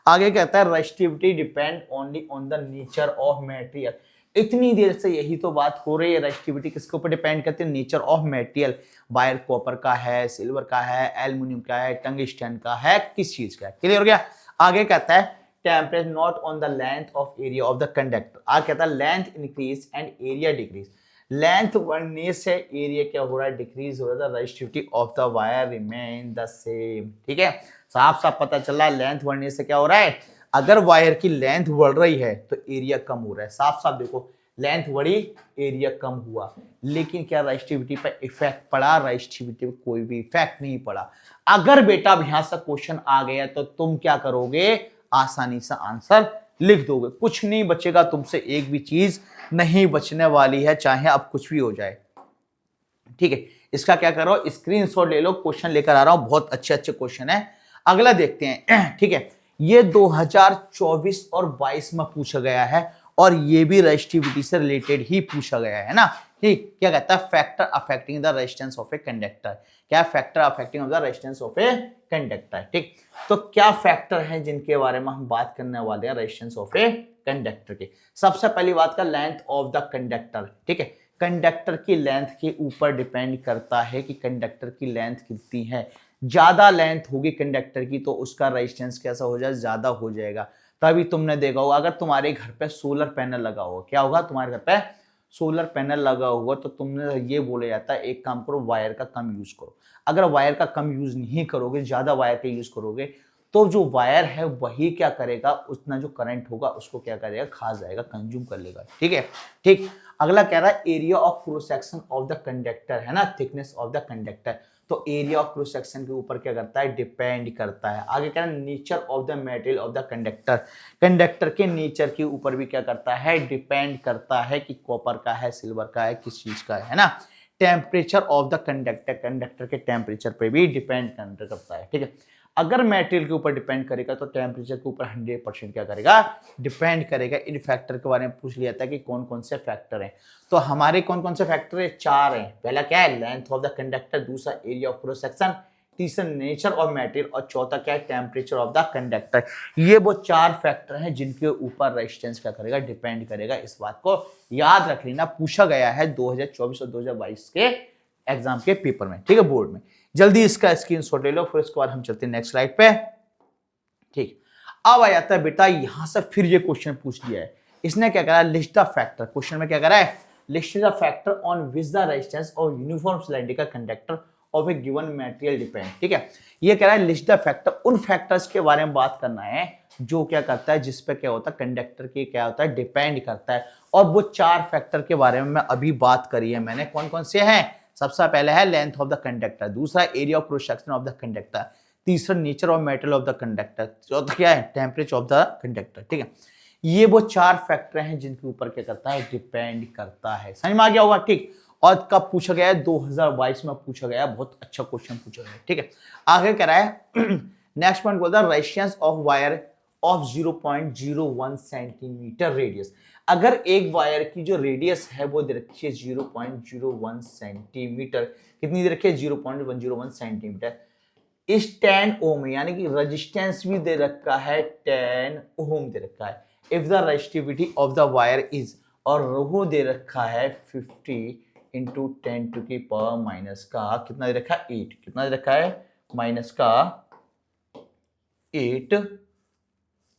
आगे कहता है resistivity depend only on the nature of material. इतनी देर से यही तो बात हो रही है, रेजिस्टिविटी किसके ऊपर डिपेंड करती है, nature of material. Wire copper का है, सिल्वर का है, एल्युमिनियम का है, टंगस्टन का है, किस चीज का है। क्लियर हो गया। आगे कहता है temperature not on the length of area of the conductor. आ कहता है length increase and area decrease. Length बढ़ने से एरिया क्या हो रहा है, डिक्रीज हो रहा है, resistivity of the wire remain the same. ठीक है, साफ साफ पता चला लेंथ बढ़ने से क्या हो रहा है, अगर वायर की लेंथ बढ़ रही है तो एरिया कम हो रहा है। साफ साफ देखो, लेंथ बढ़ी, एरिया कम हुआ, लेकिन क्या रेजिस्टिविटी पर इफेक्ट पड़ा, रेजिस्टिविटी पर कोई भी इफेक्ट नहीं पड़ा। अगर बेटा अब यहां से क्वेश्चन आ गया तो तुम क्या करोगे, आसानी से आंसर लिख दोगे, कुछ नहीं बचेगा तुमसे, एक भी चीज नहीं बचने वाली है, चाहे अब कुछ भी हो जाए। ठीक है, इसका क्या करो, स्क्रीनशॉट ले लो, क्वेश्चन लेकर आ रहा हूं, बहुत अच्छे अच्छे क्वेश्चन है। अगला देखते हैं। ठीक है, ये 2024 और 22 में पूछा गया है और ये भी रेजिस्टिविटी से रिलेटेड ही पूछा गया है ना। ठीक, क्या कहता है, factor affecting the resistance of a conductor. क्या factor affecting of the resistance of a conductor. ठीक, तो क्या फैक्टर हैं जिनके बारे में हम बात करने वाले हैं रेजिस्टेंस ऑफ ए कंडक्टर के। सबसे पहली बात का लेंथ ऑफ द कंडक्टर। ठीक है, कंडक्टर की लेंथ के ऊपर डिपेंड करता है कि कंडक्टर की लेंथ कितनी है। ज्यादा लेंथ होगी कंडक्टर की तो उसका रेजिस्टेंस कैसा हो जाए, ज्यादा हो जाएगा। तभी तुमने देखा होगा, अगर तुम्हारे घर पे सोलर पैनल लगा होगा, क्या होगा, तुम्हारे घर पे सोलर पैनल लगा हुआ तो तुमने ये बोला जाता है एक काम करो, वायर का कम यूज करो। अगर वायर का कम यूज नहीं करोगे, ज्यादा वायर का यूज करोगे, तो जो वायर है वही क्या करेगा, उतना जो करंट होगा उसको क्या करेगा, खा जाएगा, कंज्यूम कर लेगा। ठीक है, ठीक। अगला कह रहा है area of cross section of the conductor, है ना, थिकनेस ऑफ द कंडक्टर। तो एरिया ऑफ क्रॉस सेक्शन के ऊपर क्या करता है, डिपेंड करता है। आगे कह रहा है nature of the material of the conductor. Conductor के नेचर के ऊपर भी क्या करता है, डिपेंड करता है कि कॉपर का है, सिल्वर का है, किस चीज का है ना। Temperature of the conductor, conductor के टेम्परेचर पे भी डिपेंड करता है। ठीक है, अगर मेटेरियल के ऊपर डिपेंड करेगा तो टेम्परेचर के ऊपर 100% क्या करेगा, डिपेंड करेगा। इन फैक्टर के बारे में पूछ लिया था कि कौन कौन से फैक्टर हैं, तो हमारे कौन कौन से फैक्टर है, 4 हैं। पहला क्या है, लेंथ ऑफ द कंडक्टर, दूसरा एरिया ऑफ क्रॉस सेक्शन, तीसरा नेचर ऑफ मटेरियल और चौथा क्या है, टेम्परेचर ऑफ द कंडक्टर। ये वो 4 फैक्टर हैं जिनके ऊपर रेजिस्टेंस क्या करेगा, डिपेंड करेगा। इस बात को याद रख लेना, पूछा गया है 2024 और 2022 के एग्जाम के पेपर में। ठीक है, बोर्ड में। जल्दी इसका स्क्रीनशॉट ले लो, फिर उसके बाद हम चलते हैं नेक्स्ट स्लाइड पे। ठीक, अब आ जाता है बेटा, यहां से फिर ये क्वेश्चन पूछ लिया है इसने, क्या करा, लिस्ट द फैक्टर। क्वेश्चन में क्या करा है, list the factor on which the resistance of uniform cylindrical conductor of A given material depend. ठीक है, ये कह रहा है लिस्ट द फैक्टर, उन फैक्टर्स के बारे में बात करना है जो क्या करता है, जिस पे क्या होता है, कंडक्टर के क्या होता है, डिपेंड करता है। और वो 4 फैक्टर के बारे में मैं अभी बात करी है मैंने, कौन कौन से हैं। सबसे पहले है लेंथ ऑफ द कंडक्टर, दूसरा area of cross section of the conductor, तीसरा nature of metal of the conductor, चौथा क्या है, टेम्परेचर ऑफ द कंडक्टर। ठीक है, ये वो 4 फैक्टर हैं जिनके ऊपर क्या करता है, डिपेंड करता है। समझ में आ गया होगा। ठीक, और कब पूछा गया है, 2022 में पूछा गया, बहुत अच्छा क्वेश्चन पूछा गया। ठीक है, आगे कह रहा है नेक्स्ट पॉइंट बोलता है resistance of wire of 0.01 centimetre radius. अगर एक वायर की जो रेडियस है वो दे रखी है 0.01 सेंटीमीटर, कितनी दे रखी है, 0.101 सेंटीमीटर। इस 10 ओम, यानी कि रेजिस्टेंस भी दे रखा है 10 ओम दे रखा है। If the resistivity of the wire is, और रोहो दे रखा है 50 इंटू 10 टू की पावर माइनस का कितना दे रखा है, 8। कितना दे रखा है, माइनस का 8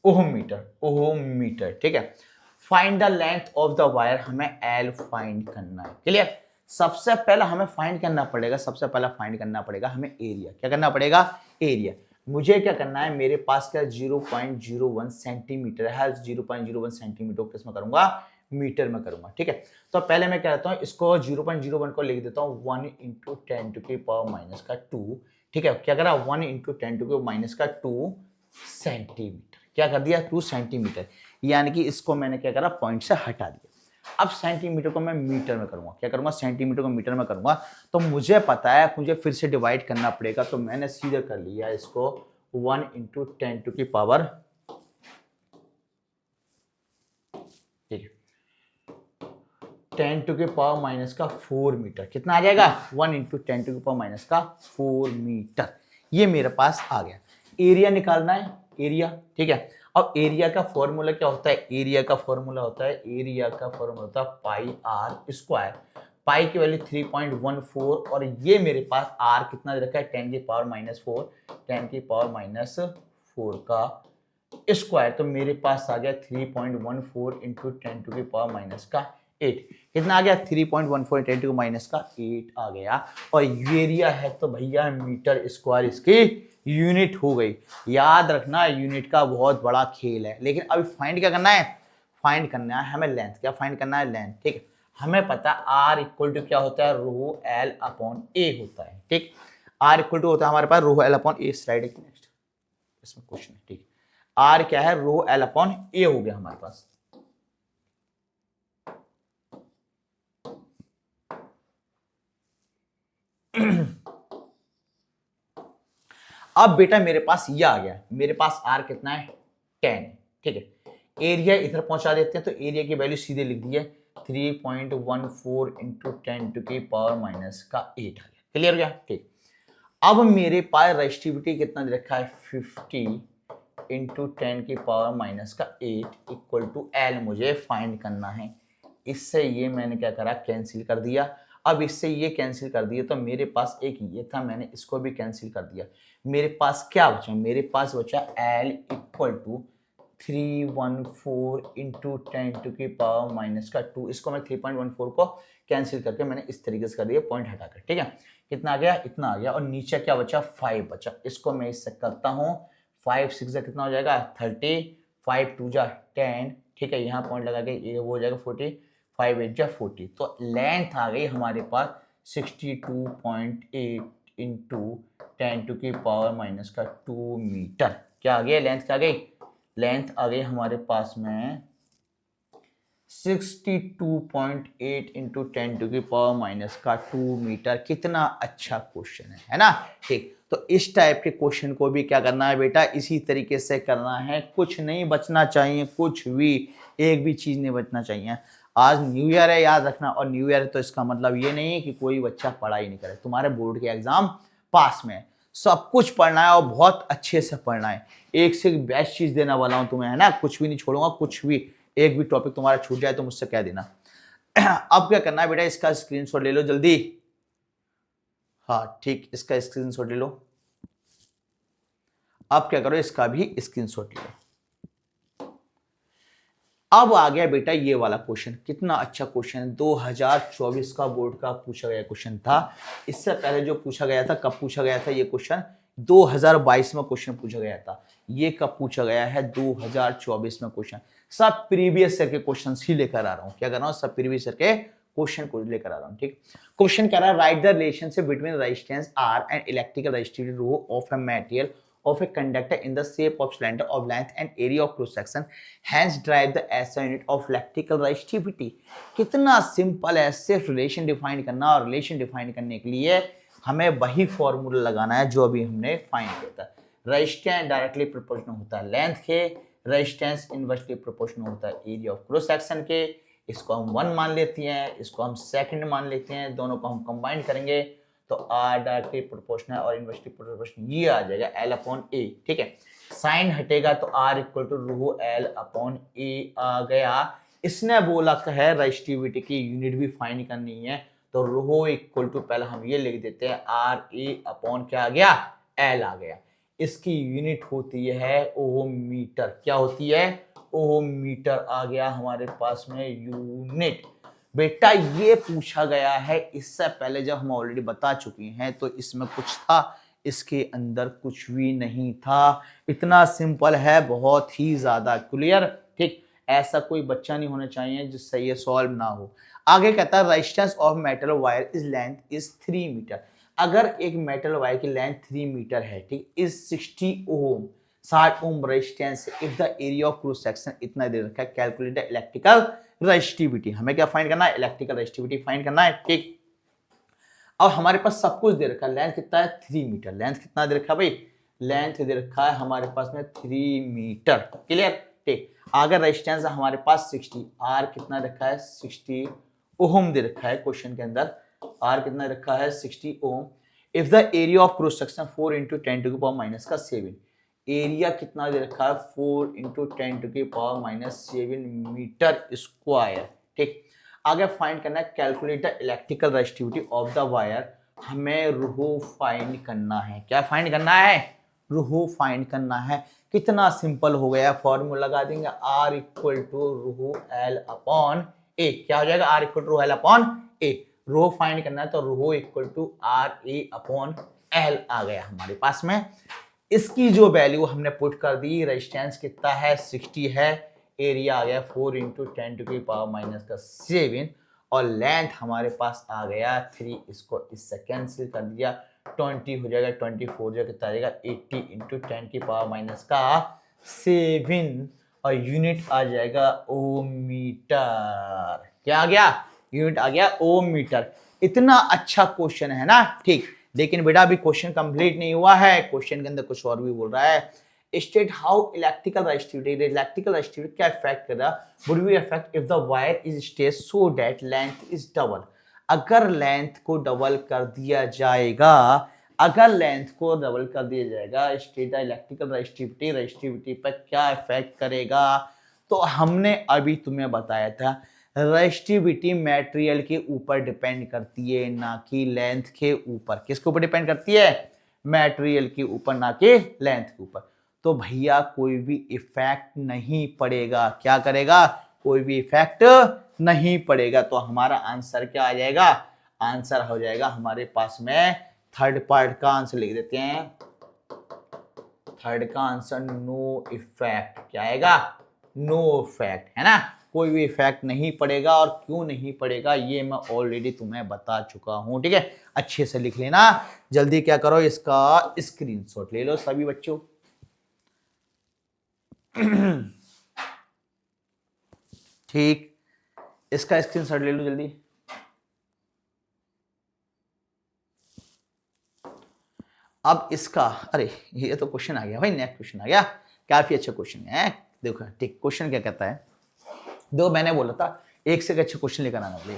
ओम मीटर। ठीक है, find the length of the wire, हमें एल फाइंड करना है। क्लियर, सबसे पहला हमें फाइंड करना पड़ेगा, सबसे पहला फाइंड करना पड़ेगा हमें एरिया। क्या करना पड़ेगा, एरिया। मुझे क्या करना है, मेरे पास क्या 0.01 सेंटीमीटर है, 0.01 सेंटीमीटर किसमें करूंगा, मीटर में करूंगा। ठीक है, तो पहले मैं क्या करता हूं, इसको 0.01 को लिख देता हूं 1 इंटू 10 टू की पावर माइनस का 2। ठीक है, क्या करा, 1 इंटू 10 टू की माइनस का 2 सेंटीमीटर। क्या कर दिया, 2 सेंटीमीटर, यानी कि इसको मैंने क्या करा, पॉइंट से हटा दिया। अब सेंटीमीटर को मैं मीटर में करूंगा, क्या करूंगा, सेंटीमीटर को मीटर में करूंगा। तो मुझे पता है, मुझे फिर से डिवाइड करना पड़ेगा, तो मैंने सीधे कर लिया इसको 1 इंटू 10 टू की पावर, ठीक है, 10 टू की पावर माइनस का 4 मीटर। कितना आ जाएगा, 1 इंटू 10 टू की पावर माइनस का 4 मीटर। ये मेरे पास आ गया। एरिया निकालना है, एरिया। ठीक है, अब एरिया का फॉर्मूला क्या होता है, एरिया का फॉर्मूला होता है पाई आर स्क्वायर। पाई की वैल्यू 3.14 और ये मेरे पास आर कितना दे रखा है, 10 की पावर माइनस 4, 10 की पावर माइनस 4 का स्क्वायर, तो मेरे पास आ गया 3.14 इंटू 10 टू की पावर माइनस का 8। कितना आ गया? 3.14 10 टू माइनस का 8 आ गया। और एरिया है तो भैया मीटर स्क्वायर इसकी यूनिट हो गई। याद रखना यूनिट का बहुत बड़ा खेल है। लेकिन अभी फाइंड क्या करना है? फाइंड करना है हमें लेंथ। क्या फाइंड करना है? लेंथ। ठीक, हमें पता है आर इक्वल टू क्या होता है? रो एल अपॉन ए होता है। ठीक, आर इक्वल टू होता है हमारे पास रो एल अपॉन ए। स्लाइड नेक्स्ट, इसमें क्वेश्चन है। ठीक, आर क्या है? रो एल अपॉन ए हो गया हमारे पास। अब बेटा मेरे पास ये आ गया, मेरे पास आर कितना है? 10। ठीक है, एरिया इधर पहुंचा देते हैं तो एरिया की वैल्यू सीधे लिख दी है 3.14 इंटू 10 टू की पावर माइनस का 8 आ गया। क्लियर हो गया? ठीक, अब मेरे पास रेजिस्टिविटी कितना दे रखा है? 50 इंटू 10 की पावर माइनस का 8 इक्वल टू एल मुझे फाइंड करना है। इससे ये मैंने क्या करा? कैंसिल कर दिया। अब इससे ये कैंसिल कर दिया तो मेरे पास एक ये था, मैंने इसको भी कैंसिल कर दिया। मेरे पास क्या बचा? मेरे पास बचा L equal to 314 into 10 to की पावर माइनस का 2। इसको मैं 3.14 को कैंसिल करके मैंने इस तरीके से कर दिया, पॉइंट हटाकर। ठीक है, कितना आ गया? इतना आ गया। और नीचे क्या बचा? 5 बचा। इसको मैं इससे करता हूँ 5 6 जा कितना हो जाएगा? 30, 5 2 जा 10। ठीक है, यहाँ पॉइंट लगा के ये वो हो जाएगा 40, 5 8 जा 40। तो लेंथ आ गई हमारे पास 62.8 इंटू 10 टू की पावर माइनस का 2 मीटर। क्या आ गया? लेंथ क्या आ गई? लेंथ आ गई हमारे पास में 62.8 इंटू 10 टू की पावर माइनस का 2 मीटर। कितना अच्छा क्वेश्चन है ना? ठीक, तो इस टाइप के क्वेश्चन को भी क्या करना है बेटा? इसी तरीके से करना है, कुछ नहीं बचना चाहिए, कुछ भी एक भी चीज नहीं बचना चाहिए। आज न्यू ईयर है, याद रखना। और न्यू ईयर तो इसका मतलब ये नहीं है कि कोई बच्चा पढ़ाई नहीं करे। तुम्हारे बोर्ड के एग्जाम पास में सब कुछ पढ़ना है और बहुत अच्छे से पढ़ना है। एक से एक बेस्ट चीज देने वाला हूं तुम्हें, है ना? कुछ भी नहीं छोड़ूंगा, कुछ भी एक भी टॉपिक तुम्हारा छूट जाए तो मुझसे कह देना। अब क्या करना है बेटा? इसका स्क्रीनशॉट ले लो जल्दी। हाँ ठीक, इसका स्क्रीनशॉट ले लो। अब क्या करो? इसका भी स्क्रीनशॉट ले लो। अब आ गया बेटा ये वाला क्वेश्चन। कितना अच्छा क्वेश्चन है, 2024 का बोर्ड का पूछा गया क्वेश्चन था। इससे पहले जो पूछा गया था, कब पूछा गया था ये क्वेश्चन? 2022 में क्वेश्चन पूछा गया था। ये कब पूछा गया है? 2024 में क्वेश्चन। सब प्रीवियस ईयर के क्वेश्चन ही लेकर आ रहा हूं। क्या कर रहा हूं? सब प्रीवियस ईयर के क्वेश्चन को लेकर आ रहा हूं। ठीक, क्वेश्चन कह रहा है write the relationship between resistance R and electrical resistivity rho of a material of a conductor in the shape of cylinder of length and area of cross section, hence derive the SI unit of electrical resistivity। कितना सिंपल है, सिर्फ रिलेशन डिफाइन करना। और रिलेशन डिफाइन करने के लिए हमें वही फॉर्मूला लगाना है जो अभी हमने फाइंड किया था। रेजिस्टेंस डायरेक्टली प्रोपोर्शनल होता है लेंथ के, रेजिस्टेंस इनवर्सली प्रोपोर्शनल होता है एरिया ऑफ क्रॉस सेक्शन के। इसको हम 1 मान लेते हैं, इसको हम सेकंड मान लेते हैं, दोनों को हम कंबाइन करेंगे तो आर डायरेक्टली प्रोपोर्शनल और इनवर्सली प्रोपोर्शनल ये आ जाएगा एल अपॉन ए। ठीक है, साइन हटेगा तो R equal to rho L upon A आ गया। इसने बोला है रेजिस्टिविटी की यूनिट भी फाइंड करनी है तो रो इक्वल टू पहले हम ये लिख देते हैं आर ए अपॉन क्या आ गया? एल आ गया। इसकी यूनिट होती है ओम मीटर। क्या होती है? ओम मीटर आ गया हमारे पास में यूनिट। बेटा ये पूछा गया है, इससे पहले जब हम ऑलरेडी बता चुके हैं तो इसमें कुछ था, इसके अंदर कुछ भी नहीं था। इतना सिंपल है, बहुत ही ज्यादा क्लियर। ठीक, ऐसा कोई बच्चा नहीं होना चाहिए जिससे ये सॉल्व ना हो। आगे कहता है resistance of metal wire is length is 3 metre. अगर एक मेटल वायर की लेंथ 3 मीटर है, ठीक, is 60 ohm 60 ohm resistance if the area of cross section इतना दे रखा है, कैलकुलेट द इलेक्ट्रिकल रेजिस्टिविटी। हमें क्या फाइंड करना है? इलेक्ट्रिकल रेजिस्टिविटी फाइंड करना है। ठीक, अब हमारे पास सब कुछ दे रखा है। लेंथ कितना है? 3 मीटर। लेंथ कितना दे रखा है भाई? लेंथ दे रखा है हमारे पास में 3 मीटर। क्लियर? ठीक, अगर रेजिस्टेंस हमारे पास 60, आर कितना रखा है? 60 ओम दे रखा है क्वेश्चन के अंदर। आर कितना रखा है? 60 ohm. If the area of cross section 4 into 10 to की पावर माइनस का 7, एरिया कितना दे रखा है? 4 इंटू 10 टू की पावर माइनस 7 मीटर स्क्वायर। ठीक, आगे फाइंड करना है calculate the electrical resistivity of the wire. हमें रो फाइंड करना है। क्या फाइंड करना है? रो फाइंड करना है। कितना सिंपल हो गया, फॉर्मूला लगा देंगे R equal to rho L upon A. क्या हो जाएगा? R equal to rho L upon A. Rho find करना है तो rho equal to R A upon L आ गया हमारे पास में। इसकी जो वैल्यू हमने पुट कर दी, रेजिस्टेंस कितना है 60 है, एरिया आ गया 4 इंटू 10 टू की पावर माइनस का 7 और लेंथ हमारे पास आ गया 3। इसको इससे कैंसिल कर दिया, 20 हो जाएगा, 24 जो कितना आ जाएगा 80 इंटू 10 की पावर माइनस का 7 और यूनिट आ जाएगा ओम मीटर। क्या आ गया? यूनिट आ गया ओम मीटर। इतना अच्छा क्वेश्चन है ना, ठीक। लेकिन बेटा अभी क्वेश्चन कंप्लीट नहीं हुआ है, क्वेश्चन के अंदर कुछ और भी बोल रहा है। स्टेट हाउ इलेक्ट्रिकल रेजिस्टिविटी क्या इफेक्ट कर रहा है, would be effect if the wire is state so that length is double. अगर लेंथ को डबल कर दिया जाएगा, अगर लेंथ को डबल कर दिया जाएगा, स्टेट इलेक्ट्रिकल रेजिस्टिविटी पर क्या इफेक्ट करेगा। तो हमने अभी तुम्हें बताया था रेजिस्टिविटी मटेरियल के ऊपर डिपेंड करती है, ना कि लेंथ के ऊपर। किसके ऊपर डिपेंड करती है? मटेरियल के ऊपर, ना कि लेंथ के ऊपर। तो भैया कोई भी इफेक्ट नहीं पड़ेगा। क्या करेगा? कोई भी इफेक्ट नहीं पड़ेगा। तो हमारा आंसर क्या आ जाएगा? आंसर हो जाएगा हमारे पास में थर्ड पार्ट का आंसर लिख देते हैं। थर्ड का आंसर नो इफेक्ट। क्या आएगा? नो इफेक्ट, है ना। कोई भी इफेक्ट नहीं पड़ेगा। और क्यों नहीं पड़ेगा ये मैं ऑलरेडी तुम्हें बता चुका हूं, ठीक है। अच्छे से लिख लेना। जल्दी क्या करो, इसका स्क्रीनशॉट ले लो सभी बच्चों। ठीक, इसका स्क्रीनशॉट ले लो जल्दी। अब इसका, अरे ये तो क्वेश्चन आ गया भाई, नेक्स्ट क्वेश्चन आ गया। काफी अच्छा क्वेश्चन है, देखो ठीक। क्वेश्चन क्या कहता है, दो मैंने बोला था एक से अच्छे क्वेश्चन लेकर आना बोले।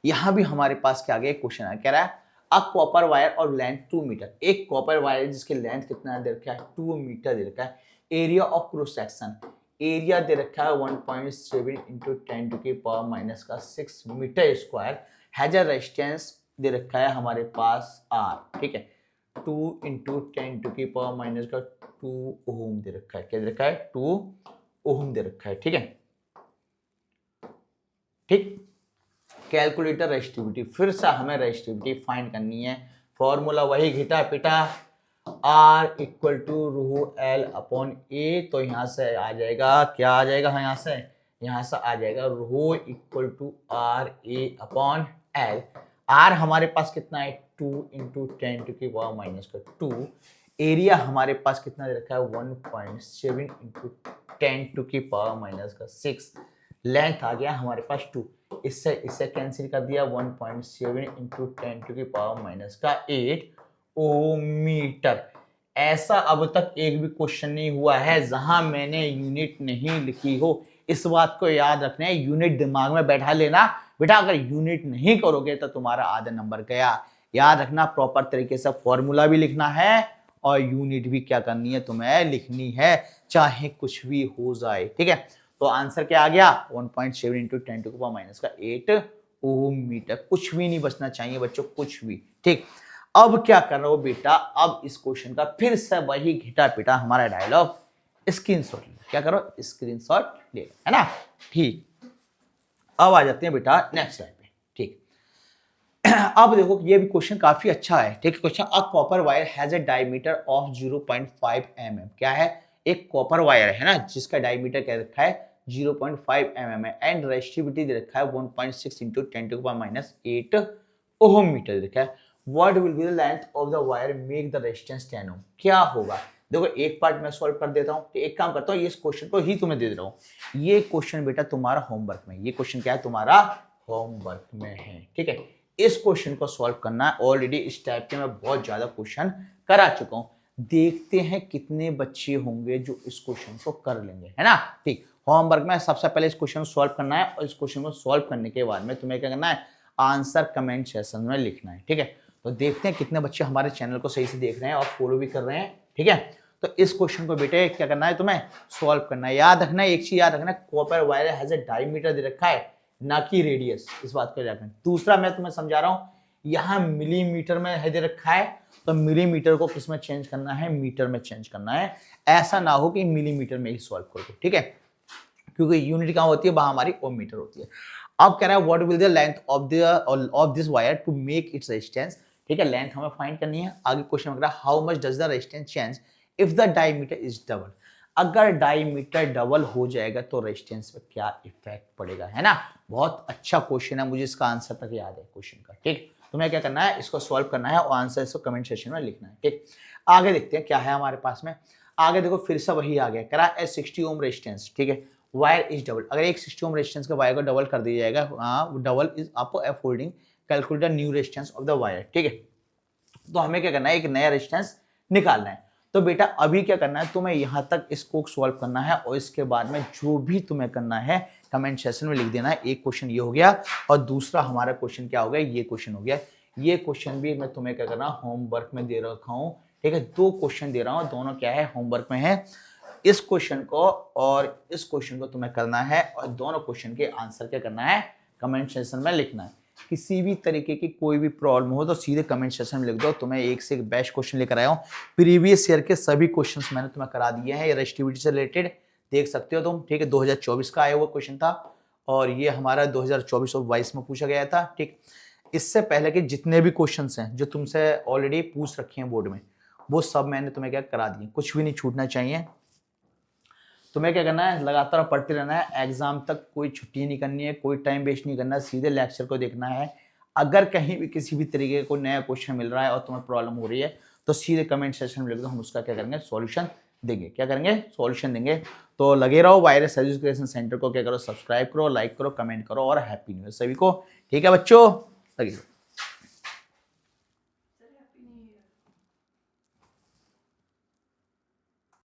यहां भी हमारे पास क्या आ गया, क्वेश्चन आ कह रहा है अ कॉपर वायर और लेंथ 2 मीटर। एक कॉपर वायर जिसके लेंथ कितना दे रखा है 2 मीटर दे रखा है। Area of cross section, area दे रखा है 1.7 इंटू 10 टू की पावर माइनस का 6 metre square. Has a resistance दे रखा है हमारे पास R, ठीक है। 2 इंटू 10 टू की पावर माइनस का 2 ओम दे रखा है। क्या दे रखा है? 2 ओम दे रखा है, ठीक है। ठीक, कैलकुलेटर रेजिस्टिविटी, फिर से हमें रेजिस्टिविटी फाइंड करनी है। फॉर्मूला वही घिटा पिटा, R equal to rho L upon A. तो यहां से आ जाएगा, क्या आ जाएगा? हाँ, यहां से आ जाएगा rho equal to R A upon L। R हमारे पास कितना है 2 इंटू 10 टू की पावर माइनस का 2। एरिया हमारे पास कितना दे रखा है 1.7 इंटू 10 टू की पावर माइनस का 6। लेंथ आ गया हमारे पास 2। इससे कैंसिल कर दिया, 1.7 इंटू 10 टू की पावर माइनस का 8 ओम मीटर। ऐसा अब तक एक भी क्वेश्चन नहीं हुआ है जहां मैंने यूनिट नहीं लिखी हो। इस बात को याद रखना है, यूनिट दिमाग में बैठा लेना बेटा। अगर यूनिट नहीं करोगे तो तुम्हारा आधा नंबर गया। याद रखना, प्रॉपर तरीके से फॉर्मूला भी लिखना है और यूनिट भी क्या करनी है तुम्हें लिखनी है, चाहे कुछ भी हो जाए, ठीक है। तो आंसर क्या आ गया 1.7 इंटू 10 टू पावर माइनस का 8 ओम मीटर। कुछ भी नहीं बचना चाहिए बच्चों, कुछ भी, ठीक। अब क्या कर रहे हो बेटा, अब इस क्वेश्चन का फिर से वही घिटा पिटा हमारा डायलॉग, स्क्रीनशॉट ले। क्या करो, स्क्रीनशॉट ले लो, है ना, ठीक। अब आ जाते हैं बेटा नेक्स्ट स्लाइड पे, ठीक। अब देखो ये भी क्वेश्चन काफी अच्छा है, ठीक है। Question a copper wire has a diameter of 0.5 mm। क्या है? एक कॉपर वायर है ना जिसका डायमीटर क्या रखा है 0.5 mm है एंड रेजिस्टिविटी दे रखा है 1.6 into 10 to power minus 8 ohm metre दे रखा है। What will be the length of the wire make the resistance 10 ohm. क्या होगा? देखो एक पार्ट मैं सॉल्व कर देता हूं, तो एक काम करता हूं, इस क्वेश्चन को ही तुम्हें दे दे रहा हूं। ये क्वेश्चन बेटा तुम्हारा होमवर्क में, ये क्वेश्चन क्या है तुम्हारा होमवर्क में है, ठीक है। इस क्वेश्चन को सॉल्व करना है। ऑलरेडी इस टाइप के मैं बहुत ज्यादा क्वेश्चन करा चुका हूं। देखते हैं कितने बच्चे होंगे जो इस क्वेश्चन को कर लेंगे, है ना, ठीक। होमवर्क में सबसे पहले इस क्वेश्चन को सॉल्व करना है और इस क्वेश्चन को सॉल्व करने के बाद में तुम्हें क्या करना है, आंसर कमेंट सेक्शन में लिखना है, ठीक है। तो देखते हैं कितने बच्चे हमारे चैनल को सही से देख रहे हैं और फॉलो भी कर रहे हैं, ठीक है। तो इस क्वेश्चन को बेटे क्या करना है तुम्हें, सॉल्व करना है। याद रखना एक चीज याद रखना, copper wire has a diameter दे रखा है ना कि रेडियस, इस बात को याद रखना। दूसरा मैं तुम्हें समझा रहा हूं, यहाँ मिलीमीटर में है दे रखा है, तो मिलीमीटर को किस में चेंज करना है, मीटर में चेंज करना है। ऐसा ना हो कि मिलीमीटर में ही सॉल्व कर दो, ठीक है, क्योंकि यूनिट कहाँ होती है, वहां हमारी ओम मीटर होती है। अब कह रहा है what will the length of this wire to make its resistance, ठीक है, लेंथ हमें फाइंड करनी है। आगे क्वेश्चन में कह रहा है how much does the resistance change if the diameter is double, अगर डायमीटर डबल हो जाएगा तो रेजिस्टेंस पे क्या इफेक्ट पड़ेगा, है ना। बहुत अच्छा क्वेश्चन है, मुझे इसका आंसर तक याद है क्वेश्चन का, ठीक। तुम्हें क्या करना है, इसको सॉल्व करना है और आंसर इसको कमेंट सेक्शन में लिखना है, ठीक। आगे देखते हैं क्या है हमारे पास में। आगे देखो फिर से वही आ गया, कह रहा है 60 ओम रेजिस्टेंस, ठीक है, वायर इज डबल। अगर एक 60 ओम रेजिस्टेंस के वायर को डबल कर दिया जाएगा, डबल इज आपको F holding calculate the new resistance of the wire, ठीक है। तो हमें क्या करना है, एक नया रेजिस्टेंस निकालना है। तो बेटा अभी क्या करना है, तुम्हें यहां तक इसको सॉल्व करना है और इसके बाद में जो भी तुम्हें करना है कमेंट सेक्शन में लिख देना है। एक क्वेश्चन ये हो गया और दूसरा हमारा क्वेश्चन क्या हो गया, ये क्वेश्चन हो गया। ये क्वेश्चन भी मैं तुम्हें क्या करना, होमवर्क में दे रखा हूं, ठीक है। 2 क्वेश्चन दे रहा हूं, दोनों क्या है, होमवर्क में है। इस क्वेश्चन को और इस क्वेश्चन को तुम्हें करना है और दोनों क्वेश्चन के आंसर क्या करना है, कमेंट सेक्शन में लिखना है। किसी भी तरीके की कोई भी प्रॉब्लम हो तो सीधे कमेंट सेक्शन में लिख दो। तुम्हें एक से एक बेस्ट क्वेश्चन लेकर आया हूँ। प्रीवियस ईयर के सभी क्वेश्चंस मैंने तुम्हें करा दिए हैं, ये रेजिस्टिविटी से रिलेटेड देख सकते हो तुम, ठीक है। 2024 का आया हुआ क्वेश्चन था और ये हमारा 2024 और 22 में पूछा गया था, ठीक। इससे पहले के जितने भी क्वेश्चन हैं जो तुमसे ऑलरेडी पूछ रखे हैं बोर्ड में, वो सब मैंने तुम्हें क्या करा दिए, कुछ भी नहीं छूटना चाहिए। तुम्हें क्या करना है, लगातार पढ़ते रहना है, एग्जाम तक कोई छुट्टी नहीं करनी है, कोई टाइम वेस्ट नहीं करना है, सीधे लेक्चर को देखना है। अगर कहीं भी किसी भी तरीके का कोई नया क्वेश्चन मिल रहा है और तुम्हें प्रॉब्लम हो रही है तो सीधे कमेंट सेक्शन में लिख दो, हम उसका क्या करेंगे, सॉल्यूशन देंगे। क्या करेंगे, सॉल्यूशन देंगे। तो लगे रहो, वायरस एजुकेशन सेंटर को क्या करो, सब्सक्राइब करो, लाइक करो, कमेंट करो और हैप्पी न्यू ईयर सभी को, ठीक है बच्चों, लगे रहो।